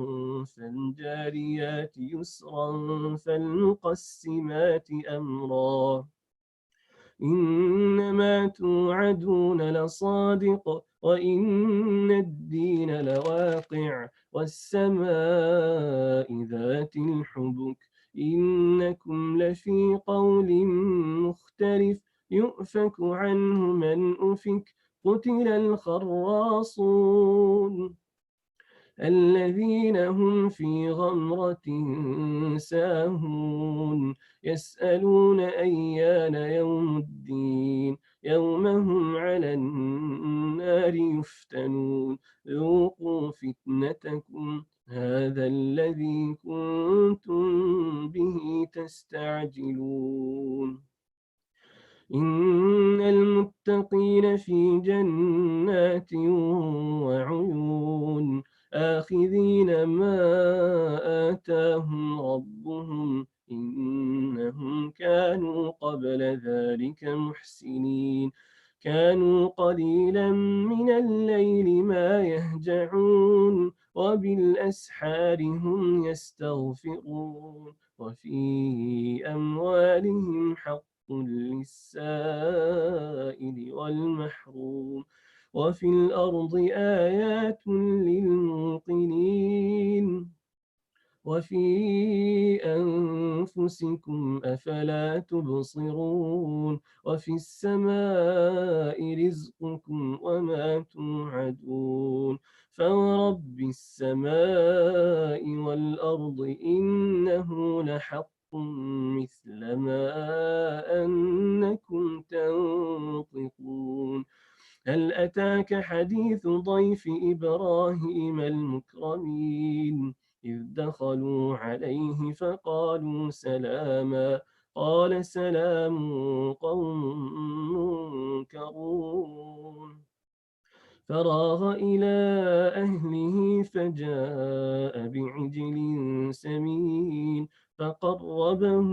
فالجاريات يسرا فالمقسمات أمرا إنما توعدون لصادق وإن الدين لواقع والسماء ذات الحبك إنكم لفي قول مختلف يؤفك عنه من أفك قتل الخراصون الذين هم في غمرة ساهون يسألون أيان يوم الدين يوم هم على النار يفتنون ذوقوا فتنتكم هذا الذي كنتم به تستعجلون إن المتقين في جنات وعيون آخذين ما آتاهم ربهم إنهم كانوا قبل ذلك محسنين كانوا قليلا من الليل ما يهجعون وبالأسحار هم يستغفرون وفي أموالهم حق للسائل والمحروم وفي الأرض آيات للموقنين وفي أنفسكم أفلا تبصرون وفي السماء رزقكم وما توعدون فورب السماء والأرض إنه لحق مثل ما أنكم تنطقون هل أتاك حديث ضيف إبراهيم المكرمين إذ دخلوا عليه فقالوا سلاما قال سلام قوم منكرون فراغ إلى أهله فجاء بعجل سمين فقربه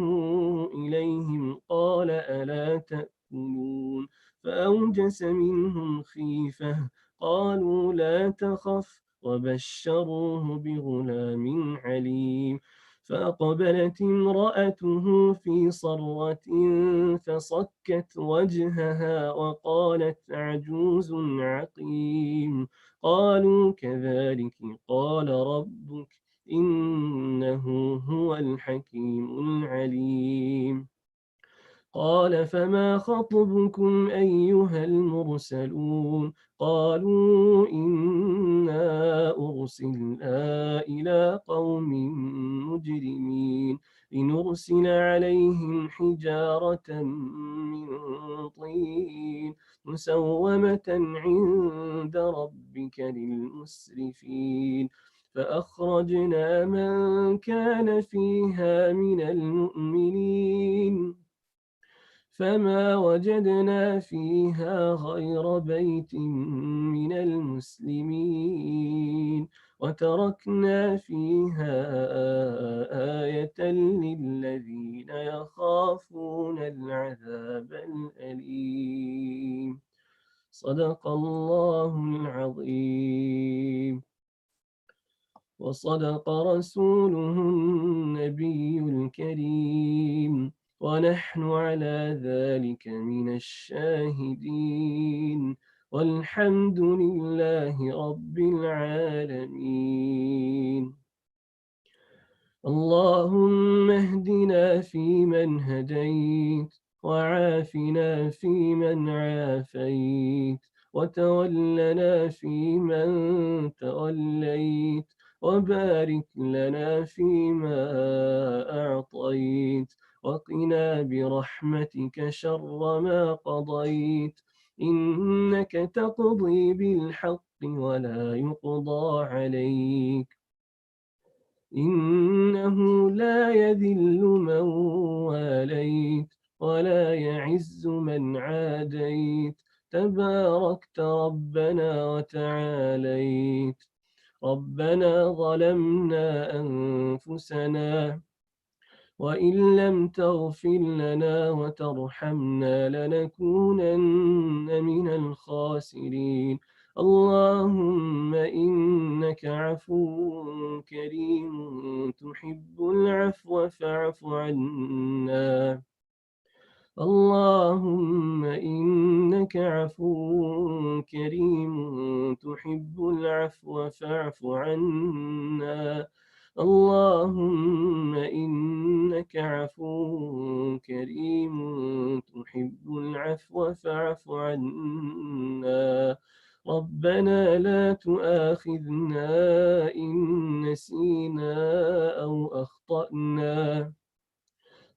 إليهم قال ألا تأكلون فأوجس منهم خيفة قالوا لا تخف وبشروه بغلام عليم فأقبلت امرأته في صرة فصكت وجهها وقالت عجوز عقيم قالوا كذلك قال ربك إنه هو الحكيم العليم قال فما خطبكم أيها المرسلون قالوا إنا أرسلنا إلى قوم مجرمين لنرسل عليهم حجارة من طين مسومة عند ربك للمسرفين فأخرجنا من كان فيها من المؤمنين فما وجدنا فيها غير بيت من المسلمين وتركنا فيها آية للذين يخافون العذاب الأليم صدق الله العظيم وصدق رسوله النبي الكريم ونحن على ذلك من الشاهدين والحمد لله رب العالمين اللهم اهدنا فيمن هديت وعافنا فيمن عافيت وتولنا فيمن توليت وبارك لنا فيما أعطيت وقنا برحمتك شر ما قضيت إنك تقضي بالحق ولا يقضى عليك إنه لا يذل من واليت ولا يعز من عاديت تباركت ربنا وتعاليت ربنا ظلمنا أنفسنا وإن لم تغفر لنا وترحمنا لنكونن من الخاسرين اللهم إنك عفو كريم تحب العفو فاعف عنا اللهم إنك عفو كريم تحب العفو فاعف عنا اللهم إنك عفو كريم تحب تحب العفو فاعف عنا. ربنا لا تؤاخذنا إن نسينا أو أخطأنا.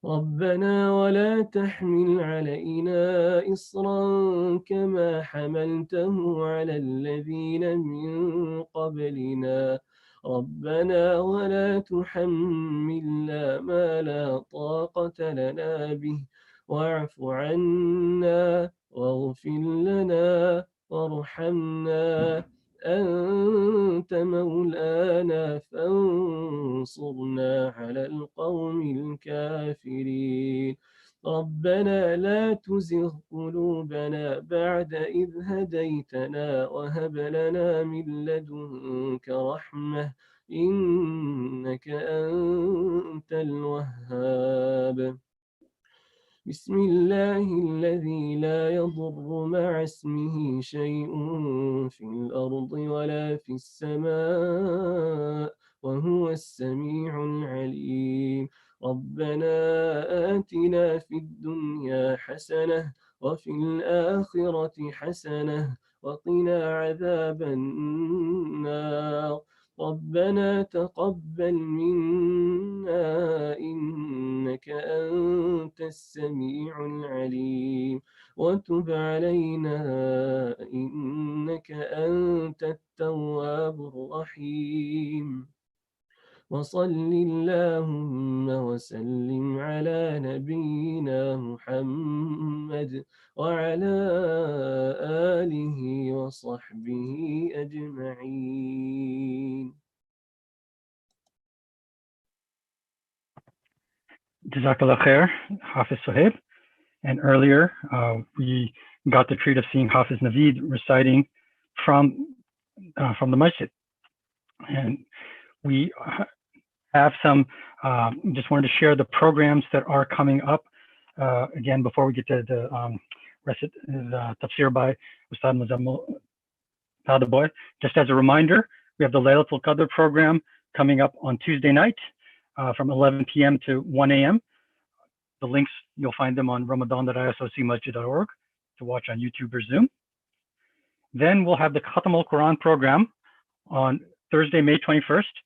ربنا ولا تحمل علينا إصرا كما حملته على الذين من قبلنا. ربنا ولا تحملنا ما لا طاقة لنا به واعف عنا واغفر لنا وارحمنا. أنت مولانا فانصرنا على القوم الكافرين. ربنا لا تزغ قلوبنا بعد إذ هديتنا وهب لنا من لدنك رحمة إنك أنت الوهاب. بسم الله الذي لا يضر مع اسمه شيء في الأرض ولا في السماء وهو السميع العليم. ربنا آتنا في الدنيا حسنة وفي الآخرة حسنة وقنا عذاب النار. ربنا تقبل منا إنك أنت السميع العليم وتب علينا إنك أنت التواب الرحيم. وصل اللهم وسلم على نبينا محمد وعلى آله وصحبه أجمعين. Jazakallah khair, Hafiz Sohaib. And earlier, we got the treat of seeing Hafiz Naveed reciting from the masjid. And we have some, just wanted to share the programs that are coming up. Again, before we get to the tafsir by Ustad Muzammil Tadaboy, just as a reminder, we have the Laylatul Qadr program coming up on Tuesday night from 11 p.m. to 1 a.m. The links, you'll find them on ramadan.isocmasjid.org to watch on YouTube or Zoom. Then we'll have the Khatam al-Quran program on Thursday, May 21st.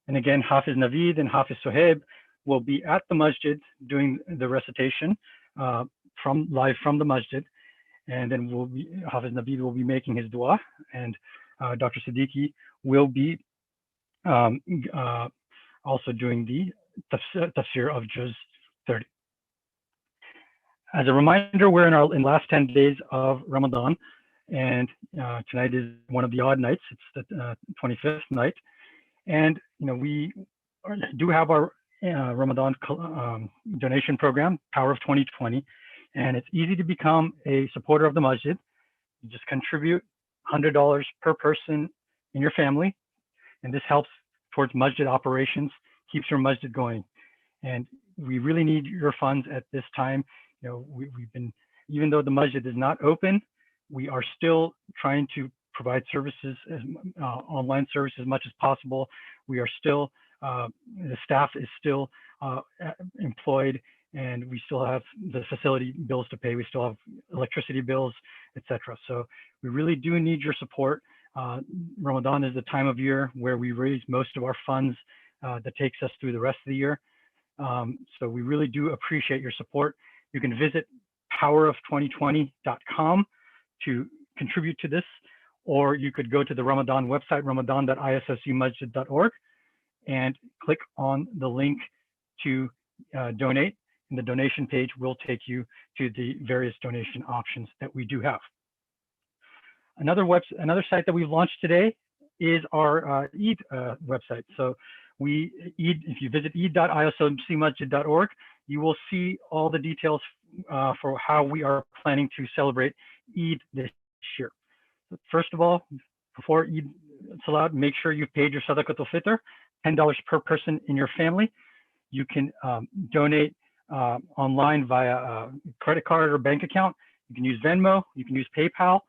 And again, Hafiz Naveed and Hafiz Sohaib will be at the masjid doing the recitation live from the masjid. And then Hafiz Naveed will be making his dua, and Dr. Siddiqui will be also doing the tafsir of Juz 30. As a reminder, we're in the last 10 days of Ramadan, and tonight is one of the odd nights. It's the 25th night, and we do have our Ramadan donation program, Power of 2020, and it's easy to become a supporter of the masjid. You just contribute $100 per person in your family, and this helps towards masjid operations, keeps your masjid going. And we really need your funds at this time. We've been, even though the masjid is not open, we are still trying to provide services, online service as much as possible. We are still, the staff is still employed, and we still have the facility bills to pay. We still have electricity bills, etc. So we really do need your support. Ramadan is the time of year where we raise most of our funds that takes us through the rest of the year. So we really do appreciate your support. You can visit powerof2020.com to contribute to this, or you could go to the Ramadan website, ramadan.isocmasjid.org, and click on the link to donate, and the donation page will take you to the various donation options that we do have. Another site that we've launched today is our Eid website. So if you visit eid.isocmasjid.org, you will see all the details for how we are planning to celebrate Eid this year. First of all, before Eid Salat, make sure you've paid your Sadaqatul Fitr, $10 per person in your family. You can donate online via a credit card or bank account. You can use Venmo, you can use PayPal.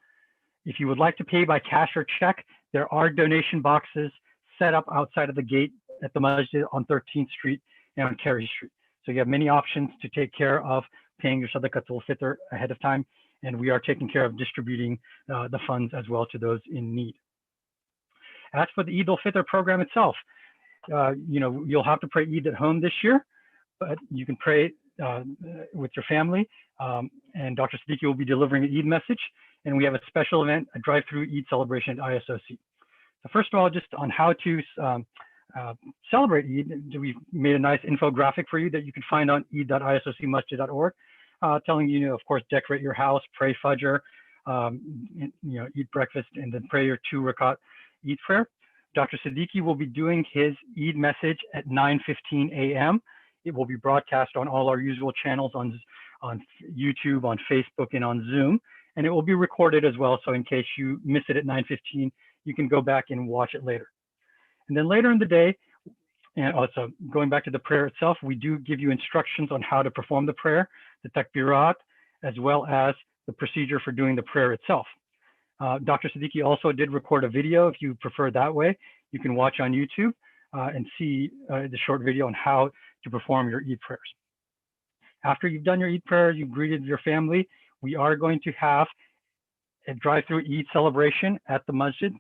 If you would like to pay by cash or check, there are donation boxes set up outside of the gate at the masjid on 13th Street and on Carey Street. So you have many options to take care of paying your sadaqatul fitr ahead of time, and we are taking care of distributing the funds as well to those in need. As for the Eid al-Fitr program itself, you'll have to pray Eid at home this year, but you can pray with your family, and Dr. Siddiqui will be delivering an Eid message, and we have a special event, a drive-through Eid celebration at ISOC. So first of all, just on how to celebrate Eid, we've made a nice infographic for you that you can find on eid.isocmasjid.org, telling you, of course, decorate your house, pray Fajr, eat breakfast, and then pray your 2 rakat Eid prayer. Dr. Siddiqui will be doing his Eid message at 9:15 a.m. It will be broadcast on all our usual channels on YouTube, on Facebook, and on Zoom, and it will be recorded as well. So in case you miss it at 9:15, you can go back and watch it later. And then later in the day, and also going back to the prayer itself, we do give you instructions on how to perform the prayer, the takbirat, as well as the procedure for doing the prayer itself. Dr. Siddiqui also did record a video. If you prefer that way, you can watch on YouTube and see the short video on how to perform your Eid prayers. After you've done your Eid prayer, you've greeted your family, we are going to have a drive-through Eid celebration at the masjid.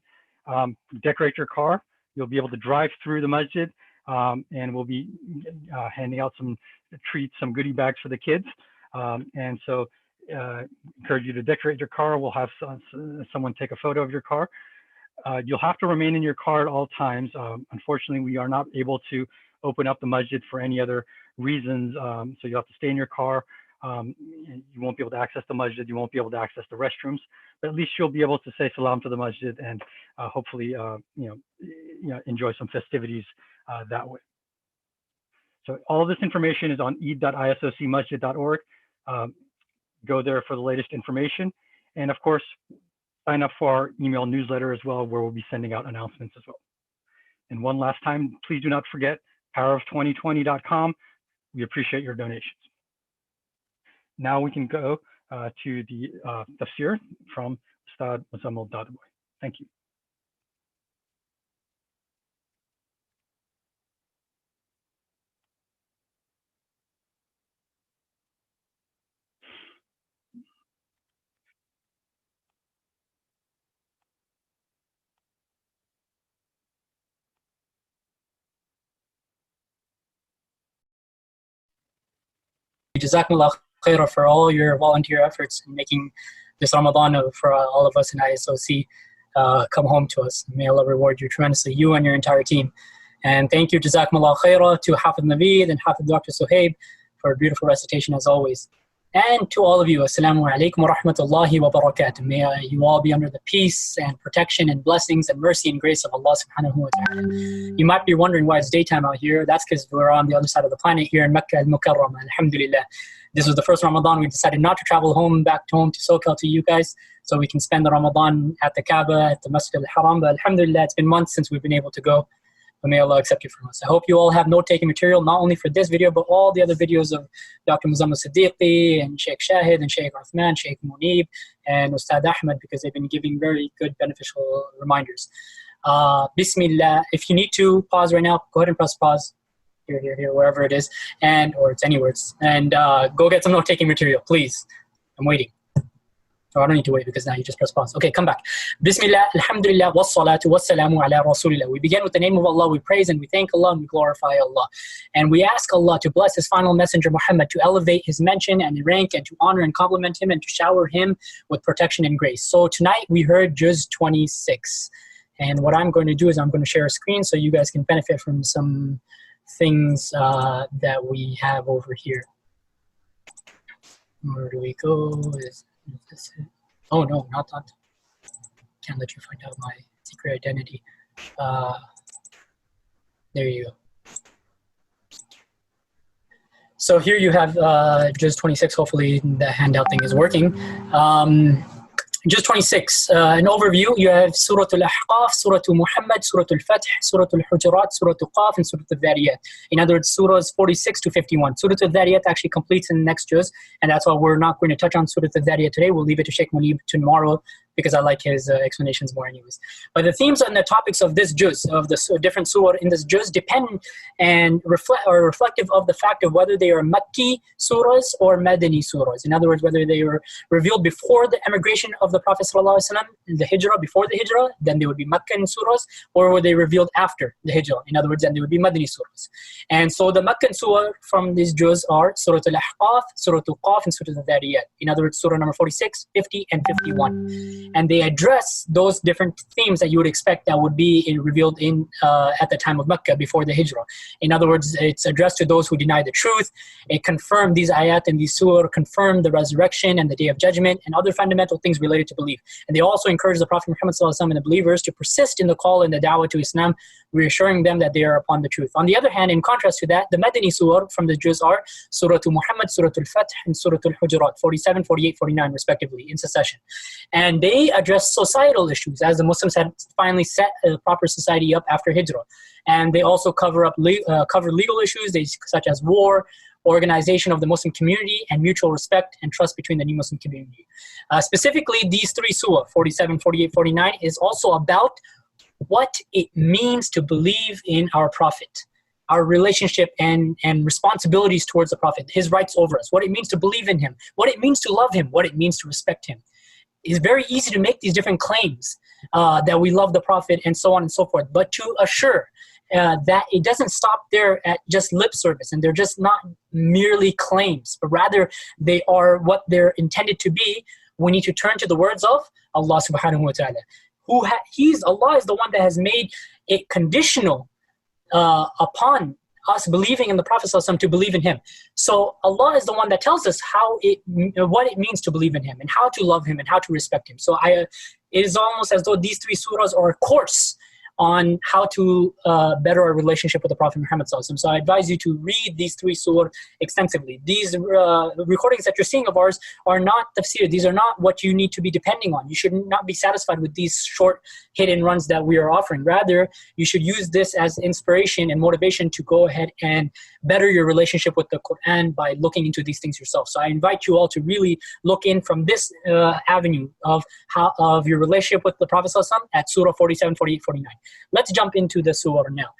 Decorate your car. You'll be able to drive through the masjid, and we'll be handing out some treats, some goodie bags for the kids. And so encourage you to decorate your car. We'll have someone take a photo of your car. You'll have to remain in your car at all times. Unfortunately, we are not able to open up the masjid for any other reasons. So you have to stay in your car. You won't be able to access the masjid. You won't be able to access the restrooms, but at least you'll be able to say salam to the masjid and hopefully, enjoy some festivities that way. So all of this information is on eid.isocmasjid.org. Go there for the latest information. And of course, sign up for our email newsletter as well, where we'll be sending out announcements as well. And one last time, please do not forget powerof2020.com. We appreciate your donations. Now we can go to the tafsir from Ustad Muzammil Dadaboy. Thank you. Jazakumullah khairah for all your volunteer efforts in making this Ramadan for all of us in ISOC come home to us. May Allah reward you tremendously, you and your entire team. And thank you, Jazakumullah khairah, to Hafiz Naveed and Hafiz Dr. Sohaib for a beautiful recitation as always. And to all of you, Assalamu alaikum wa rahmatullahi wa barakatuh. May you all be under the peace and protection and blessings and mercy and grace of Allah subhanahu wa ta'ala. You might be wondering why it's daytime out here. That's because we're on the other side of the planet here in Mecca al-Mukarramah, alhamdulillah. This was the first Ramadan we decided not to travel back home to SoCal to you guys, so we can spend the Ramadan at the Kaaba, at the Masjid al-Haram. But alhamdulillah, it's been months since we've been able to go. But may Allah accept it from us. I hope you all have note-taking material, not only for this video, but all the other videos of Dr. Muzammil Siddiqui and Sheikh Shahid and Sheikh Uthman, Sheikh Munib, and Ustad Ahmed, because they've been giving very good, beneficial reminders. Bismillah. If you need to pause right now, go ahead and press pause. Here, wherever it is, or it's anywhere. And go get some note-taking material, please. I'm waiting. Oh, I don't need to wait because now you just press pause. Okay, come back. Bismillah, alhamdulillah, wassalatu wassalamu ala rasulillah. We begin with the name of Allah, we praise and we thank Allah and we glorify Allah. And we ask Allah to bless His final messenger Muhammad, to elevate his mention and rank and to honor and compliment him and to shower him with protection and grace. So tonight we heard Juz 26. And what I'm going to do is I'm going to share a screen so you guys can benefit from some things that we have over here. Where do we go? Is this it? Oh no, not that. Can't let you find out my secret identity. There you go. So here you have Juz 26. Hopefully the handout thing is working. Juz 26, an overview. You have Surah Al-Ahqaf, Surah Muhammad, Surah Al-Fath, Surah Al-Hujurat, Surah Al-Qaf, and Surah Al-Zariyat. In other words, Surahs 46 to 51. Surah Al-Zariyat actually completes in the next Juz, and that's why we're not going to touch on Surah Al-Zariyat today. We'll leave it to Sheikh Munib tomorrow because I like his explanations more anyways. But the themes and the topics of this juz, of the different surah in this juz, depend and are reflective of the fact of whether they are Makki surahs or Madani surahs. In other words, whether they were revealed before the emigration of the Prophet ﷺ, the hijrah, before the hijrah, then they would be Meccan surahs, or were they revealed after the hijrah? In other words, then they would be Madani surahs. And so the Meccan surah from these juz are Surah Al-Ahqaf, Surah Al-Qaf, and Surah Zariyat. In other words, surah number 46, 50, and 51. And they address those different themes that you would expect that would be revealed in at the time of Mecca before the hijrah. In other words, it's addressed to those who deny the truth. It confirmed these ayat and these surah, confirmed the resurrection and the day of judgment and other fundamental things related to belief. And they also encourage the Prophet Muhammad ﷺ and the believers to persist in the call and the da'wah to Islam, reassuring them that they are upon the truth. On the other hand, in contrast to that, the Madani surah from the juz are Surah Muhammad, Surah Al-Fath, and Surah Al-Hujurat, 47, 48, 49 respectively, in succession. And they address societal issues, as the Muslims had finally set a proper society up after hijrah. And they also cover legal issues such as war, organization of the Muslim community, and mutual respect and trust between the new Muslim community. Specifically, these three surah, 47, 48, 49, is also about what it means to believe in our Prophet, our relationship and responsibilities towards the Prophet, his rights over us, what it means to believe in him, what it means to love him, what it means to respect him. It's very easy to make these different claims that we love the Prophet and so on and so forth, but to assure that it doesn't stop there at just lip service, and they're just not merely claims, but rather they are what they're intended to be. We need to turn to the words of Allah subhanahu wa ta'ala. Allah is the one that has made it conditional upon us believing in the Prophet ﷺ to believe in him. So Allah is the one that tells us what it means to believe in him and how to love him and how to respect him. So it is almost as though these three surahs are a course on how to better our relationship with the Prophet Muhammad ﷺ. So I advise you to read these three surah extensively. These recordings that you're seeing of ours are not tafsir. These are not what you need to be depending on. You should not be satisfied with these short hit-and runs that we are offering. Rather, you should use this as inspiration and motivation to go ahead and better your relationship with the Quran by looking into these things yourself. So I invite you all to really look in from this avenue of your relationship with the Prophet ﷺ at Surah 47, 48, 49. Let's jump into the surah now.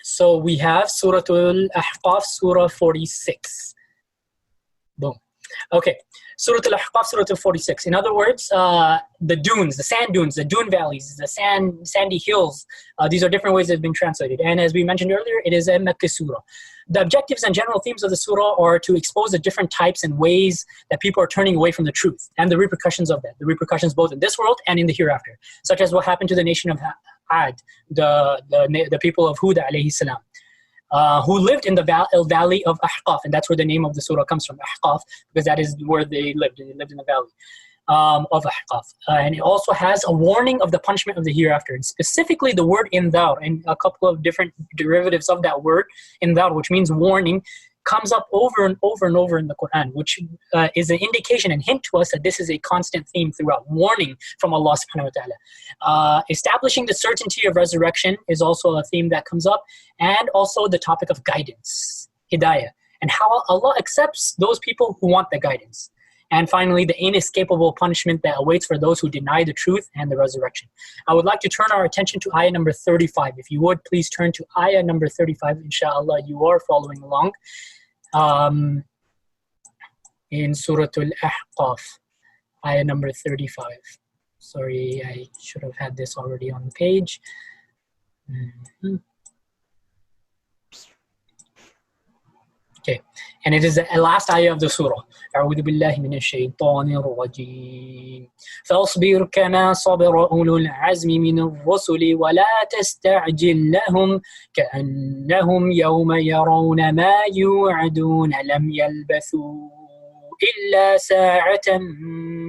So we have Surah Al-Ahqaf, Surah 46. Boom. Okay. Surah Al-Ahqaf, Surah 46. In other words, the dunes, the sand dunes, the dune valleys, the sandy hills, these are different ways they've been translated. And as we mentioned earlier, it is a Makki surah. The objectives and general themes of the surah are to expose the different types and ways that people are turning away from the truth and the repercussions of that, the repercussions both in this world and in the hereafter, such as what happened to the nation of Ad, the people of Hud alayhi salam. Who lived in the valley of Ahqaf, and that's where the name of the surah comes from, Ahqaf, because that is where they lived. They lived in the valley of Ahqaf. And it also has a warning of the punishment of the hereafter, and specifically the word indar, and a couple of different derivatives of that word, indar, which means warning, comes up over and over and over in the Quran, which is an indication and hint to us that this is a constant theme throughout, warning from Allah subhanahu wa ta'ala. Establishing the certainty of resurrection is also a theme that comes up, and also the topic of guidance, hidayah, and how Allah accepts those people who want the guidance. And finally, the inescapable punishment that awaits for those who deny the truth and the resurrection. I would like to turn our attention to ayah number 35. If you would, please turn to ayah number 35. Inshallah, you are following along. In Surah Al-Ahqaf, ayah number 35. Sorry, I should have had this already on the page. Okay, and it is the last ayah of the surah. أعوذ بالله من الشيطان الرجيم فاصبر كما صبر أولو العزم من الرسل ولا تستعجل لهم كأنهم يوم يرون ما يوعدون لم يلبثوا إلا ساعة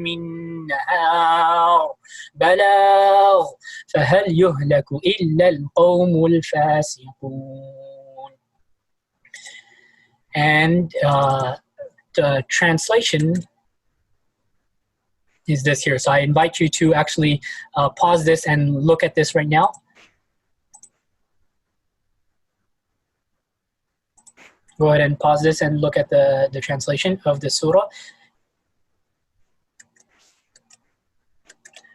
من نهار بلاغ فهل يهلك إلا القوم الفاسقون. And the translation is this here. So I invite you to actually pause this and look at this right now. Go ahead and pause this and look at the translation of the surah.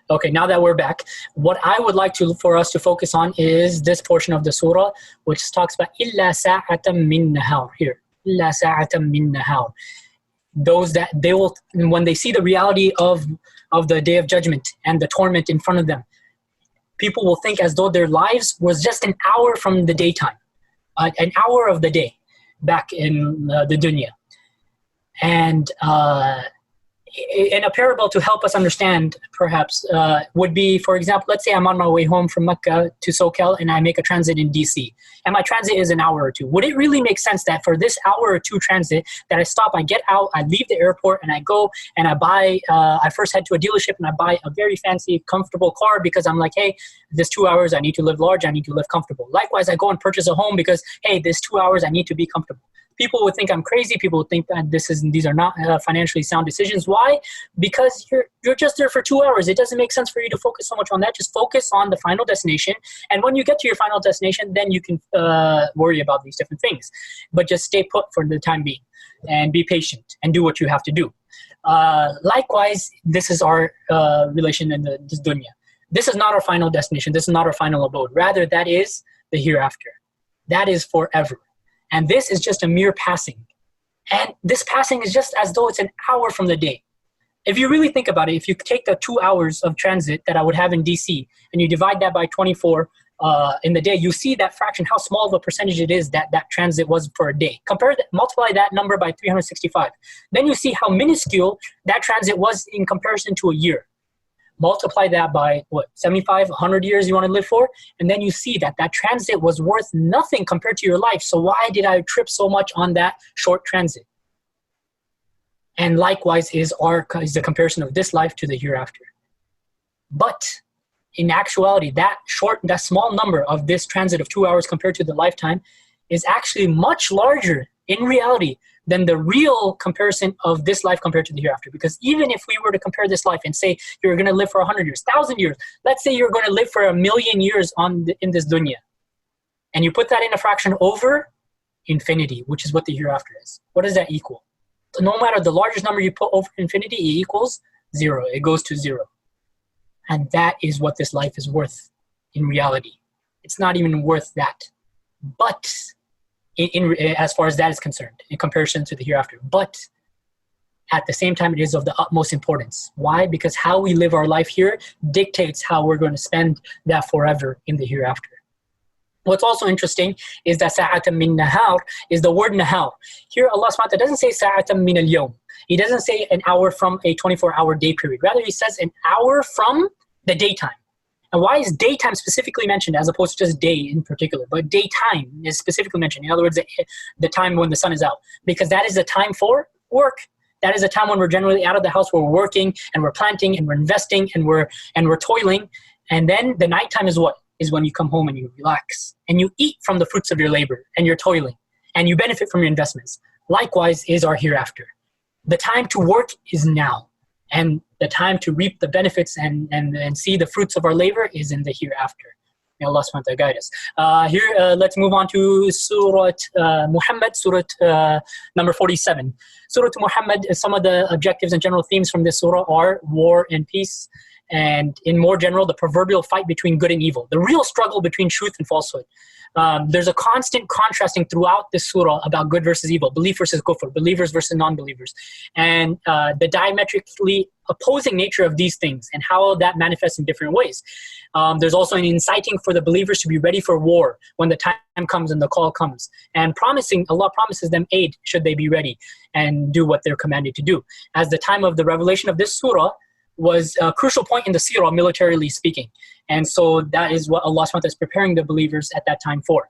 Okay, now that we're back, what I would like for us to focus on is this portion of the surah, which talks about إِلَّا سَاعَةً مِّن نَهَارٍ. Here, إِلَّا سَاعَةً مِّن نَهَارٍ. Those that they will, when they see the reality of the day of judgment and the torment in front of them, people will think as though their lives was just an hour from the daytime, an hour of the day back in the dunya. And in a parable to help us understand, perhaps, would be, for example, let's say I'm on my way home from Mecca to Sohaib and I make a transit in DC, and my transit is an hour or two. Would it really make sense that for this hour or two transit that I stop, I get out, I leave the airport, and I go and I buy, I first head to a dealership and I buy a very fancy, comfortable car because I'm like, hey, this 2 hours, I need to live large, I need to live comfortable. Likewise, I go and purchase a home because, hey, this 2 hours, I need to be comfortable. People would think I'm crazy. People would think that these are not financially sound decisions. Why? Because you're just there for 2 hours. It doesn't make sense for you to focus so much on that. Just focus on the final destination. And when you get to your final destination, then you can worry about these different things. But just stay put for the time being and be patient and do what you have to do. Likewise, this is our relation in this dunya. This is not our final destination. This is not our final abode. Rather, that is the hereafter. That is forever. And this is just a mere passing. And this passing is just as though it's an hour from the day. If you really think about it, if you take the 2 hours of transit that I would have in DC and you divide that by 24 in the day, you see that fraction, how small of a percentage it is that transit was for a day. Multiply that number by 365. Then you see how minuscule that transit was in comparison to a year. Multiply that by, 75, 100 years you want to live for? And then you see that transit was worth nothing compared to your life. So why did I trip so much on that short transit? And likewise is the comparison of this life to the hereafter. But in actuality, that small number of this transit of 2 hours compared to the lifetime is actually much larger in reality than the real comparison of this life compared to the hereafter. Because even if we were to compare this life and say you're going to live for 100 years, 1,000 years, let's say you're going to live for 1,000,000 years in this dunya, and you put that in a fraction over infinity, which is what the hereafter is. What does that equal? So no matter the largest number you put over infinity, it equals 0. It goes to 0. And that is what this life is worth in reality. It's not even worth that. But as far as that is concerned, in comparison to the hereafter. But at the same time, it is of the utmost importance. Why? Because how we live our life here dictates how we're going to spend that forever in the hereafter. What's also interesting is that sa'atan min nahar is the word nahar. Here Allah subhanahu wa ta'ala doesn't say sa'atan min al-yawm. He doesn't say an hour from a 24-hour day period. Rather, he says an hour from the daytime. And why is daytime specifically mentioned as opposed to just day in particular? But daytime is specifically mentioned. In other words, the time when the sun is out. Because that is the time for work. That is a time when we're generally out of the house, we're working and we're planting and we're investing and we're toiling. And then the nighttime is what? Is when you come home and you relax and you eat from the fruits of your labor and your toiling and you benefit from your investments. Likewise is our hereafter. The time to work is now, and the time to reap the benefits and see the fruits of our labor is in the hereafter. May Allah subhanahu wa ta'ala guide us. Let's move on to Surah Muhammad, Surah number 47. Surah Muhammad, some of the objectives and general themes from this surah are war and peace, and in more general, the proverbial fight between good and evil, the real struggle between truth and falsehood. There's a constant contrasting throughout this surah about good versus evil, belief versus kufr, believers versus non-believers, and the diametrically opposing nature of these things and how that manifests in different ways. There's also an inciting for the believers to be ready for war when the time comes and the call comes, and Allah promises them aid should they be ready and do what they're commanded to do. As the time of the revelation of this surah was a crucial point in the seerah, militarily speaking. And so that is what Allah SWT is preparing the believers at that time for.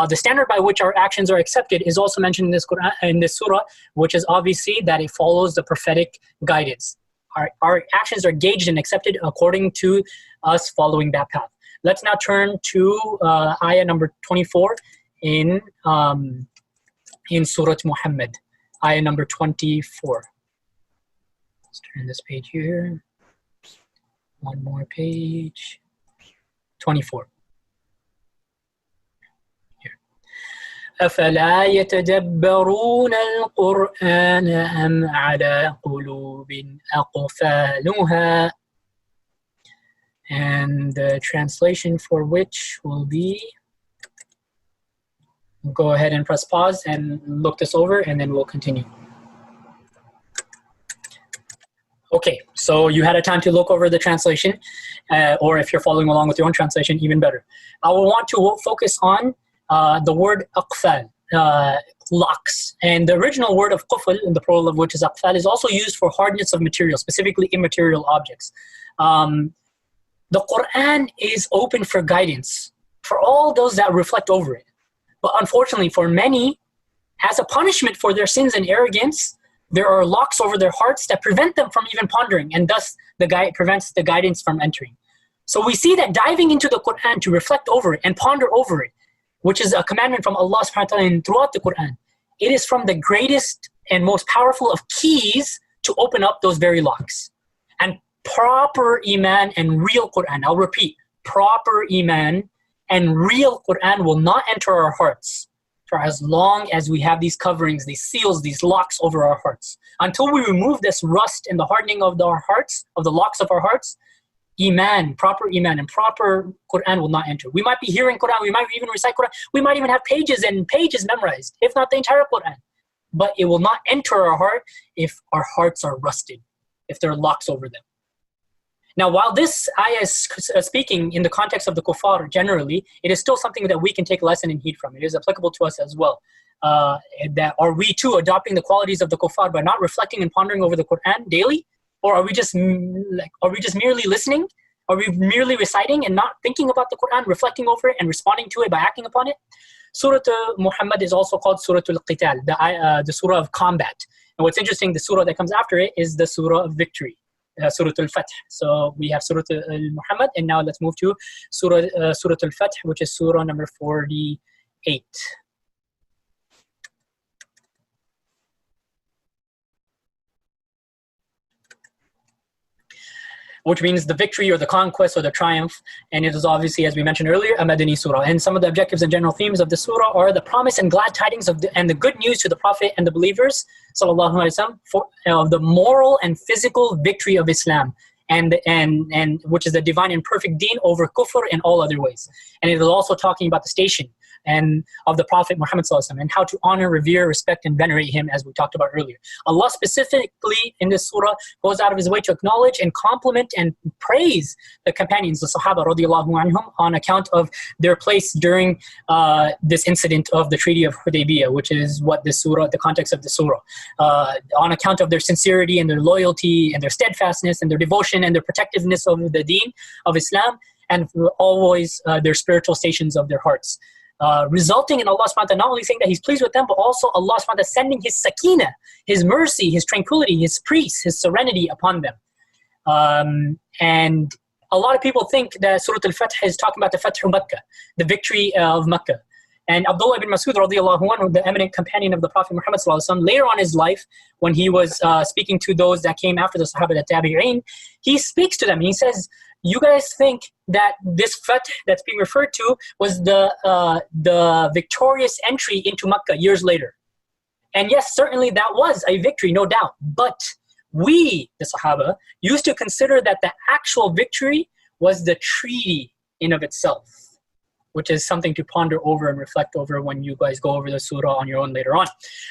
The standard by which our actions are accepted is also mentioned in this surah, which is obviously that it follows the prophetic guidance. Our actions are gauged and accepted according to us following that path. Let's now turn to ayah number 24 in Surah Muhammad, ayah number 24. Let's turn this page here. One more page. 24. Here. أَفَلَا يَتَدَبَّرُونَ الْقُرْآنَ أَمْ عَلَى قُلُوبٍ أَقْفَالُهَا and the translation for which will be, go ahead and press pause and look this over, and then we'll continue. Okay, so you had a time to look over the translation, or if you're following along with your own translation, even better. I will want to focus on the word aqfal, locks. And the original word of qufl, in the plural of which is aqfal, is also used for hardness of material, specifically immaterial objects. The Quran is open for guidance for all those that reflect over it. But unfortunately, for many, as a punishment for their sins and arrogance, there are locks over their hearts that prevent them from even pondering, and thus prevents the guidance from entering. So we see that diving into the Quran to reflect over it and ponder over it, which is a commandment from Allah subhanahu wa ta'ala and throughout the Quran, it is from the greatest and most powerful of keys to open up those very locks. And proper Iman and real Quran, I'll repeat, proper Iman and real Quran will not enter our hearts for as long as we have these coverings, these seals, these locks over our hearts. Until we remove this rust and the hardening of our hearts, of the locks of our hearts, Iman, proper Iman and proper Quran will not enter. We might be hearing Quran, we might even recite Quran, we might even have pages and pages memorized, if not the entire Quran. But it will not enter our heart if our hearts are rusted, if there are locks over them. Now, while this ayah is speaking in the context of the kuffar generally, it is still something that we can take lesson and heed from. It is applicable to us as well. That are we too adopting the qualities of the kuffar by not reflecting and pondering over the Quran daily? Or are we just merely listening? Are we merely reciting and not thinking about the Quran, reflecting over it and responding to it by acting upon it? Surah Muhammad is also called Surah Al-Qital, the surah of combat. And what's interesting, the surah that comes after it is the surah of victory. Surah Al-Fath. So we have Surah Al-Muhammad, and now let's move to Surah Al-Fath, which is Surah number 48. Which means the victory or the conquest or the triumph. And it is obviously, as we mentioned earlier, a Madani surah. And some of the objectives and general themes of the surah are the promise and glad tidings and the good news to the Prophet and the believers, sallallahu alaihi wasallam, of the moral and physical victory of Islam, and which is the divine and perfect deen over kufr in all other ways. And it is also talking about the station and of the Prophet Muhammad sallallahu alaihi wasallam, and how to honor, revere, respect, and venerate him, as we talked about earlier. Allah specifically in this surah goes out of his way to acknowledge and compliment and praise the companions, the Sahaba radiallahu anhum, on account of their place during this incident of the Treaty of Hudaybiyah, which is what this surah, the context of the surah, on account of their sincerity and their loyalty and their steadfastness and their devotion and their protectiveness of the deen of Islam, and always their spiritual stations of their hearts. Resulting in Allah subhanahu wa ta'ala not only saying that He's pleased with them, but also Allah subhanahu wa ta'ala sending His sakina, His mercy, His tranquility, His peace, His serenity upon them. And a lot of people think that Surah Al-Fath is talking about the Fathu Makkah, the victory of Makkah. And Abdullah ibn Mas'ud radiallahu anhu, the eminent companion of the Prophet Muhammad sallallahu alaihi wasallam, later on in his life, when he was speaking to those that came after the Sahaba, the Tabi'een, he speaks to them. He says, you guys think that this Fath that's being referred to was the victorious entry into Makkah years later. And yes, certainly that was a victory, no doubt. But we, the Sahaba, used to consider that the actual victory was the treaty in of itself, which is something to ponder over and reflect over when you guys go over the surah on your own later on.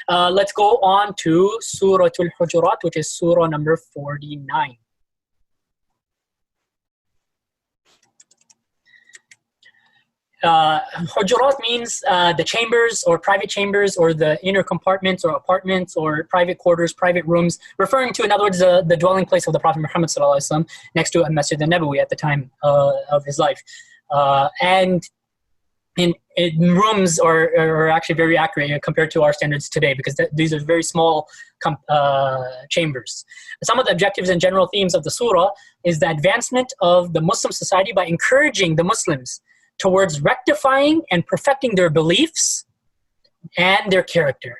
Let's go on to Surah Al-Hujurat, which is surah number 49. Hujurat means the chambers or private chambers or the inner compartments or apartments or private quarters, private rooms, referring to, in other words, the dwelling place of the Prophet Muhammad sallallahu alaihi wasallam, next to Masjid al-Nabawi at the time of his life. And in rooms are actually very accurate compared to our standards today, because these are very small chambers. Some of the objectives and general themes of the surah is the advancement of the Muslim society by encouraging the Muslims towards rectifying and perfecting their beliefs and their character.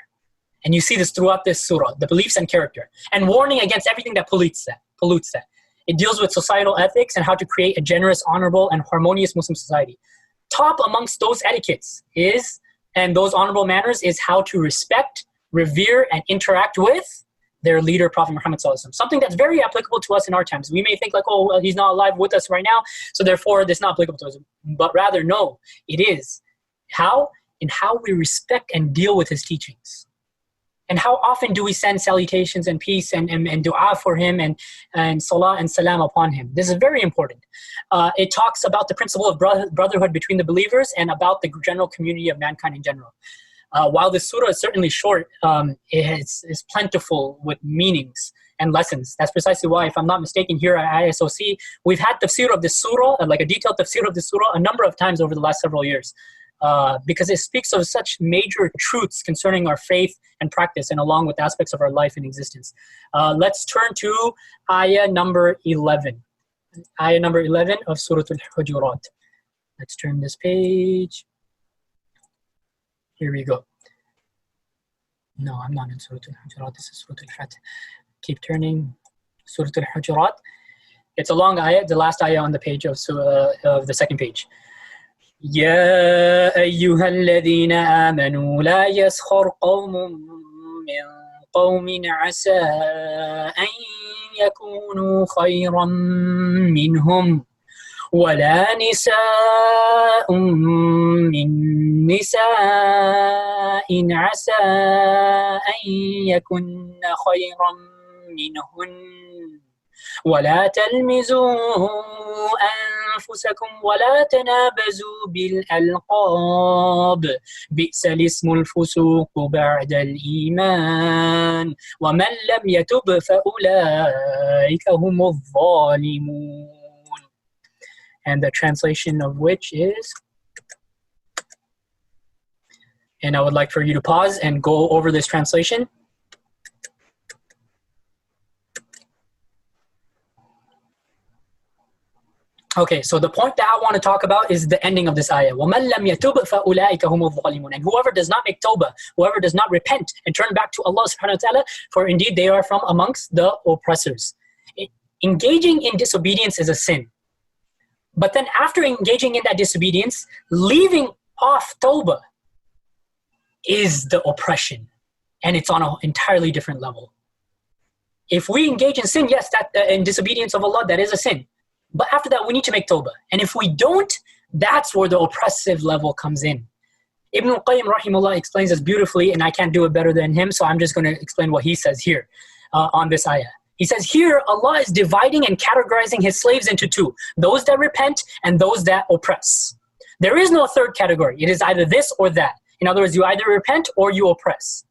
And you see this throughout this surah, the beliefs and character, and warning against everything that pollutes that. It deals with societal ethics and how to create a generous, honorable, and harmonious Muslim society. Top amongst those etiquettes and those honorable manners is how to respect, revere, and interact with their leader, Prophet Muhammad ﷺ. Something that's very applicable to us in our times. We may think like, oh, well, he's not alive with us right now, so therefore this is not applicable to us. But rather, no, it is. How? In how we respect and deal with his teachings. And how often do we send salutations and peace and dua for him and salah and salam upon him? This is very important. It talks about the principle of brotherhood between the believers and about the general community of mankind in general. While this surah is certainly short, it is plentiful with meanings and lessons. That's precisely why, if I'm not mistaken, here at ISOC, we've had tafsir of this surah, like a detailed tafsir of this surah, a number of times over the last several years. Because it speaks of such major truths concerning our faith and practice, and along with aspects of our life and existence. Let's turn to ayah number 11. Ayah number 11 of Surah Al-Hujurat. Let's turn this page. Here we go. No, I'm not in Surah Al-Hujurat. This is Surah Al-Fatih. Keep turning. Surah Al-Hujurat. It's a long ayah, the last ayah on the page of the second page. يا أيها الذين آمنوا لا يسخر قوم من قوم عسى أن يكونوا خيرا منهم ولا نساء من نساء عسى أن يكن خيرا منهن ولا تلمزوا أنفسكم ولا تنابزوا بالألقاب بئس الاسم الفسوق بعد الإيمان ومن لم يتب فأولئك هم الظالمون. And the translation of which is, and I would like for you to pause and go over this translation. Okay, so the point that I want to talk about is the ending of this ayah. وَمَنْ لَمْ يَتُبْ فَأُولَٰئِكَ هُمُ الظَّالِمُونَ. And whoever does not make tawbah, whoever does not repent and turn back to Allah subhanahu wa ta'ala, for indeed they are from amongst the oppressors. Engaging in disobedience is a sin. But then after engaging in that disobedience, leaving off tawbah is the oppression. And it's on an entirely different level. If we engage in sin, yes, that in disobedience of Allah, that is a sin. But after that, we need to make tawbah. And if we don't, that's where the oppressive level comes in. Ibn al-Qayyim rahimahullah explains this beautifully, and I can't do it better than him, so I'm just going to explain what he says here on this ayah. He says here, Allah is dividing and categorizing his slaves into two, those that repent and those that oppress. There is no third category. It is either this or that. In other words, you either repent or you oppress.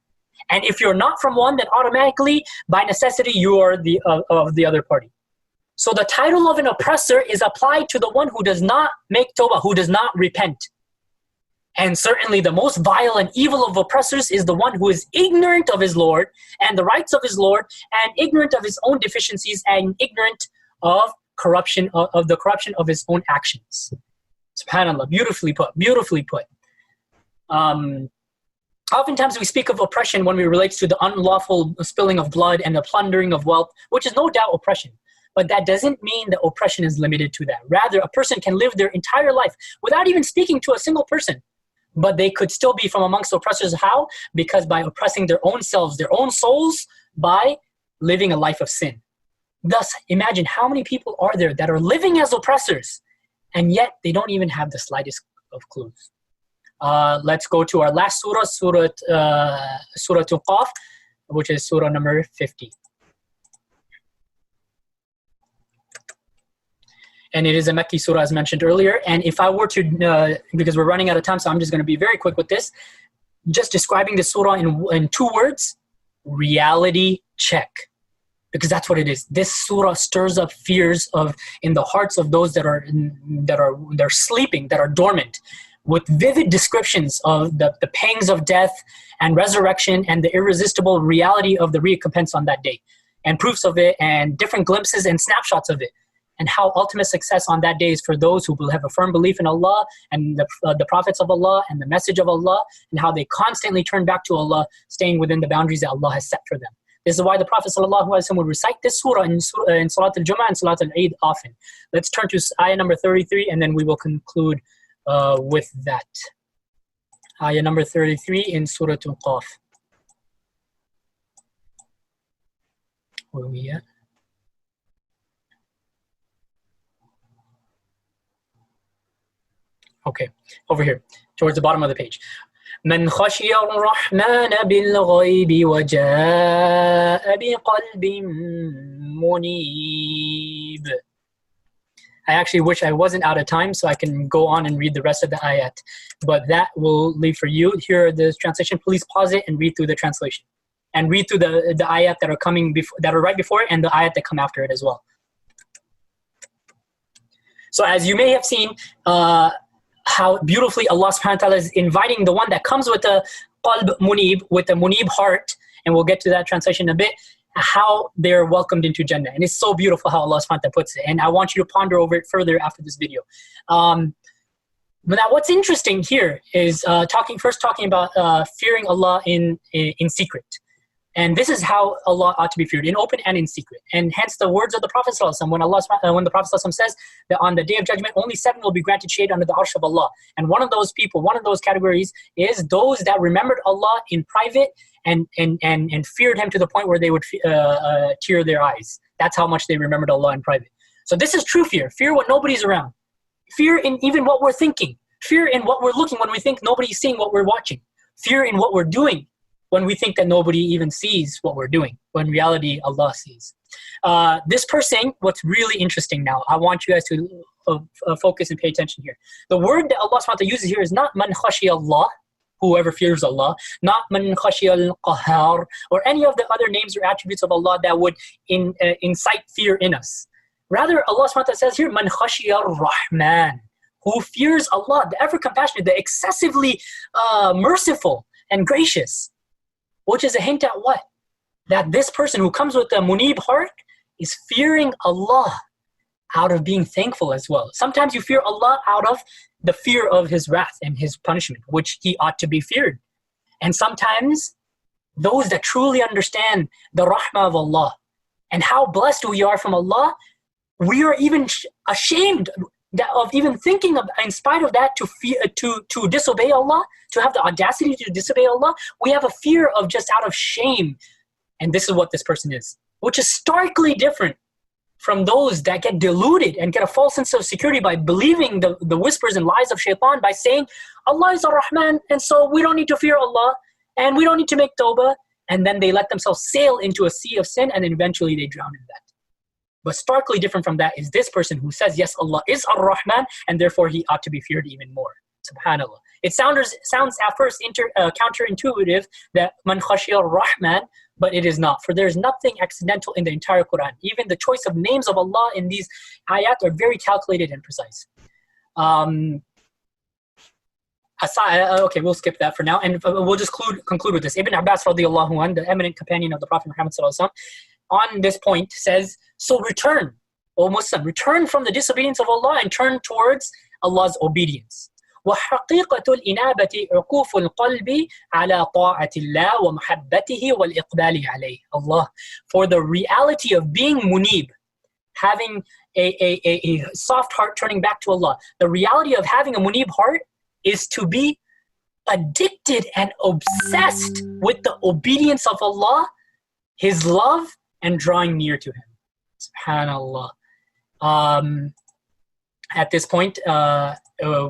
And if you're not from one, then automatically, by necessity, you are of the other party. So the title of an oppressor is applied to the one who does not make tawbah, who does not repent. And certainly the most vile and evil of oppressors is the one who is ignorant of his Lord and the rights of his Lord, and ignorant of his own deficiencies, and ignorant of corruption, of the corruption of his own actions. SubhanAllah, beautifully put, beautifully put. Oftentimes we speak of oppression when it relates to the unlawful spilling of blood and the plundering of wealth, which is no doubt oppression. But that doesn't mean that oppression is limited to that. Rather, a person can live their entire life without even speaking to a single person. But they could still be from amongst oppressors. How? Because by oppressing their own selves, their own souls, by living a life of sin. Thus, imagine how many people are there that are living as oppressors, and yet they don't even have the slightest of clues. Let's go to our last surah, Surah Ahqaf, which is surah number 50. And it is a Makki surah as mentioned earlier. And if I were to, because we're running out of time, so I'm just going to be very quick with this, just describing the surah in 2 words: reality check. Because that's what it is. This surah stirs up fears in the hearts of those that are sleeping, that are dormant, with vivid descriptions of the pangs of death and resurrection and the irresistible reality of the recompense on that day, and proofs of it, and different glimpses and snapshots of it. And how ultimate success on that day is for those who have a firm belief in Allah and the prophets of Allah and the message of Allah, and how they constantly turn back to Allah, staying within the boundaries that Allah has set for them. This is why the Prophet ﷺ would recite this surah in Salat al-Jum'ah and Salat al-Eid often. Let's turn to ayah number 33, and then we will conclude with that. Ayah number 33 in Surah Ahqaf. Where are we at? Okay, over here, towards the bottom of the page. من خشي الرحمن بالغيب وجاء بقلب منيب. I actually wish I wasn't out of time so I can go on and read the rest of the ayat. But that will leave for you. Here are the translation. Please pause it and read through the translation. And read through the ayat that are coming that are right before it and the ayat that come after it as well. So as you may have seen, how beautifully Allah subhanahu wa ta'ala is inviting the one that comes with a qalb munib, with a munib heart, and we'll get to that translation in a bit, how they're welcomed into Jannah. And it's so beautiful how Allah subhanahu wa ta'ala puts it. And I want you to ponder over it further after this video. But now what's interesting here is talking about fearing Allah in secret. And this is how Allah ought to be feared, in open and in secret. And hence the words of the Prophet ﷺ, when the Prophet ﷺ says that on the Day of Judgment, only 7 will be granted shade under the arsh of Allah. And one of those people, one of those categories is those that remembered Allah in private and feared Him to the point where they would tear their eyes. That's how much they remembered Allah in private. So this is true fear. Fear when nobody's around. Fear in even what we're thinking. Fear in what we're looking when we think nobody's seeing what we're watching. Fear in what we're doing when we think that nobody even sees what we're doing, when in reality Allah sees. This person, what's really interesting now, I want you guys to focus and pay attention here. The word that Allah SWT uses here is not man khashi Allah, whoever fears Allah, not man khashi al-qahar, or any of the other names or attributes of Allah that would incite fear in us. Rather, Allah SWT says here, man khashi ar-Rahman, who fears Allah, the ever compassionate, the excessively merciful and gracious. Which is a hint at what? That this person who comes with a munib heart is fearing Allah out of being thankful as well. Sometimes you fear Allah out of the fear of His wrath and His punishment, which He ought to be feared. And sometimes those that truly understand the rahmah of Allah and how blessed we are from Allah, we are even ashamed of even thinking of, in spite of that, to disobey Allah, to have the audacity to disobey Allah. We have a fear of just out of shame. And this is what this person is, which is starkly different from those that get deluded and get a false sense of security by believing the whispers and lies of shaitan, by saying Allah is ar-Rahman, and so we don't need to fear Allah and we don't need to make tawbah. And then they let themselves sail into a sea of sin, and eventually they drown in that. But starkly different from that is this person who says, yes, Allah is ar-Rahman, and therefore He ought to be feared even more. Subhanallah. It sounds at first counterintuitive that man khashi ar-Rahman, but it is not. For there is nothing accidental in the entire Quran. Even the choice of names of Allah in these ayat are very calculated and precise. Okay, we'll skip that for now, and we'll just conclude with this. Ibn Abbas radiallahu anhu, the eminent companion of the Prophet Muhammad sallallahu alaihi wasallam, on this point says, so return, O Muslim, return from the disobedience of Allah and turn towards Allah's obedience. وحقيقة الإنابة عقوف القلب على طاعة الله ومحبته والإقبال عليه. Allah. For the reality of being munib, having a soft heart turning back to Allah, the reality of having a munib heart is to be addicted and obsessed with the obedience of Allah, His love, and drawing near to Him. SubhanAllah. At this point,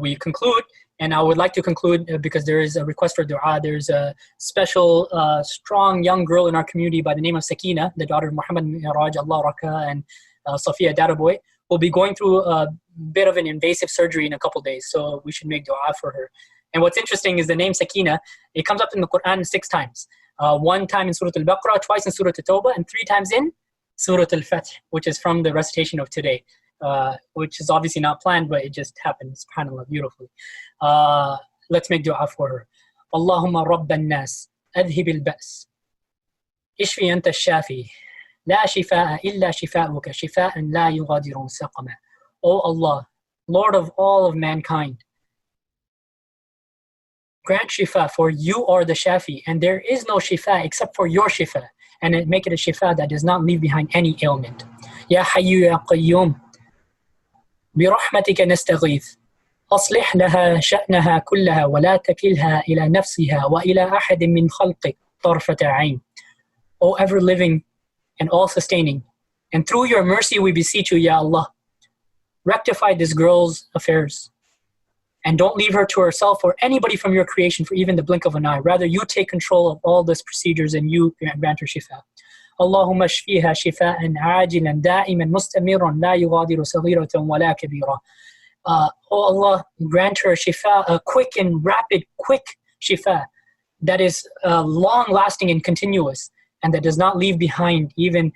we conclude, and I would like to conclude because there is a request for dua. There's a special, strong young girl in our community by the name of Sakina, the daughter of Muhammad Miraj, Allah Raka, and Safiya Daraboy, will be going through a bit of an invasive surgery in a couple days, so we should make dua for her. And what's interesting is the name Sakina, it comes up in the Quran 6 times. 1 time in Surah Al-Baqarah, twice in Surah At-Tawbah, and 3 times in Surah Al-Fath, which is from the recitation of today, which is obviously not planned, but it just happened, subhanAllah, beautifully. Let's make dua for her. Allahumma Rabban Nas, adhib al-ba's, ishfi anta al-shafi, la shifaa illa shifa'uka, shifa'an la yughadiru saqama. O Allah, Lord of all of mankind, grant shifa, for you are the shafi, and there is no shifa except for your shifa, and make it a shifa that does not leave behind any ailment. Ya Hayyu Ya Qayyum, برحمتك نستغيث أصلح لها شأنها كلها ولا تكلها إلى نفسها وإلى أحد من خلقك طرفة عين. O ever living and all-sustaining. And through your mercy, we beseech you, Ya Allah, rectify this girl's affairs. And don't leave her to herself or anybody from your creation for even the blink of an eye. Rather, you take control of all these procedures and you grant her shifa. Allahumma shfiha shifa'an ajilan da'iman mustamiran la yughadiru saghiratan wa la kabira. Oh Allah, grant her shifa, a quick and rapid, quick shifa that is long-lasting and continuous, and that does not leave behind even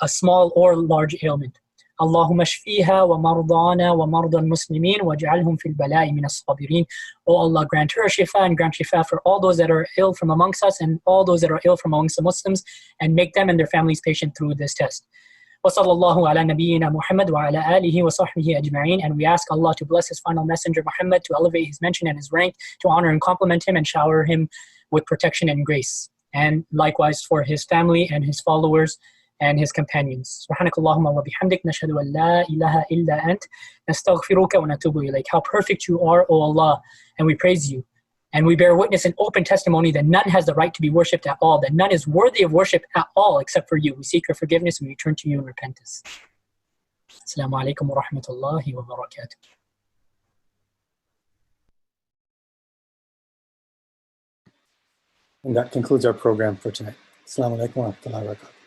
a small or large ailment. Allahumma shfiha wa mardana wa marda al-muslimin waj'alhum fil bala'i min as-sabirin. Oh Allah, grant her shifa and grant shifa for all those that are ill from amongst us and all those that are ill from amongst the Muslims, and make them and their families patient through this test. Wa sallallahu ala nabiyyina Muhammad wa ala alihi wa sahbihi ajma'in. And we ask Allah to bless his final messenger Muhammad, to elevate his mention and his rank, to honor and compliment him and shower him with protection and grace. And likewise for his family and his followers and his companions. Subhanakallahumma wa bihamdik, nashhadu an la ilaha illa ant, nastaghfiruka wa natubu ilayk. How perfect you are, O Allah, and we praise you. And we bear witness and open testimony that none has the right to be worshipped at all, that none is worthy of worship at all except for you. We seek your forgiveness and we turn to you in repentance. Assalamu alaikum wa rahmatullahi wa barakatuh. And that concludes our program for tonight. Assalamu alaikum wa rahmatullahi wa barakatuh.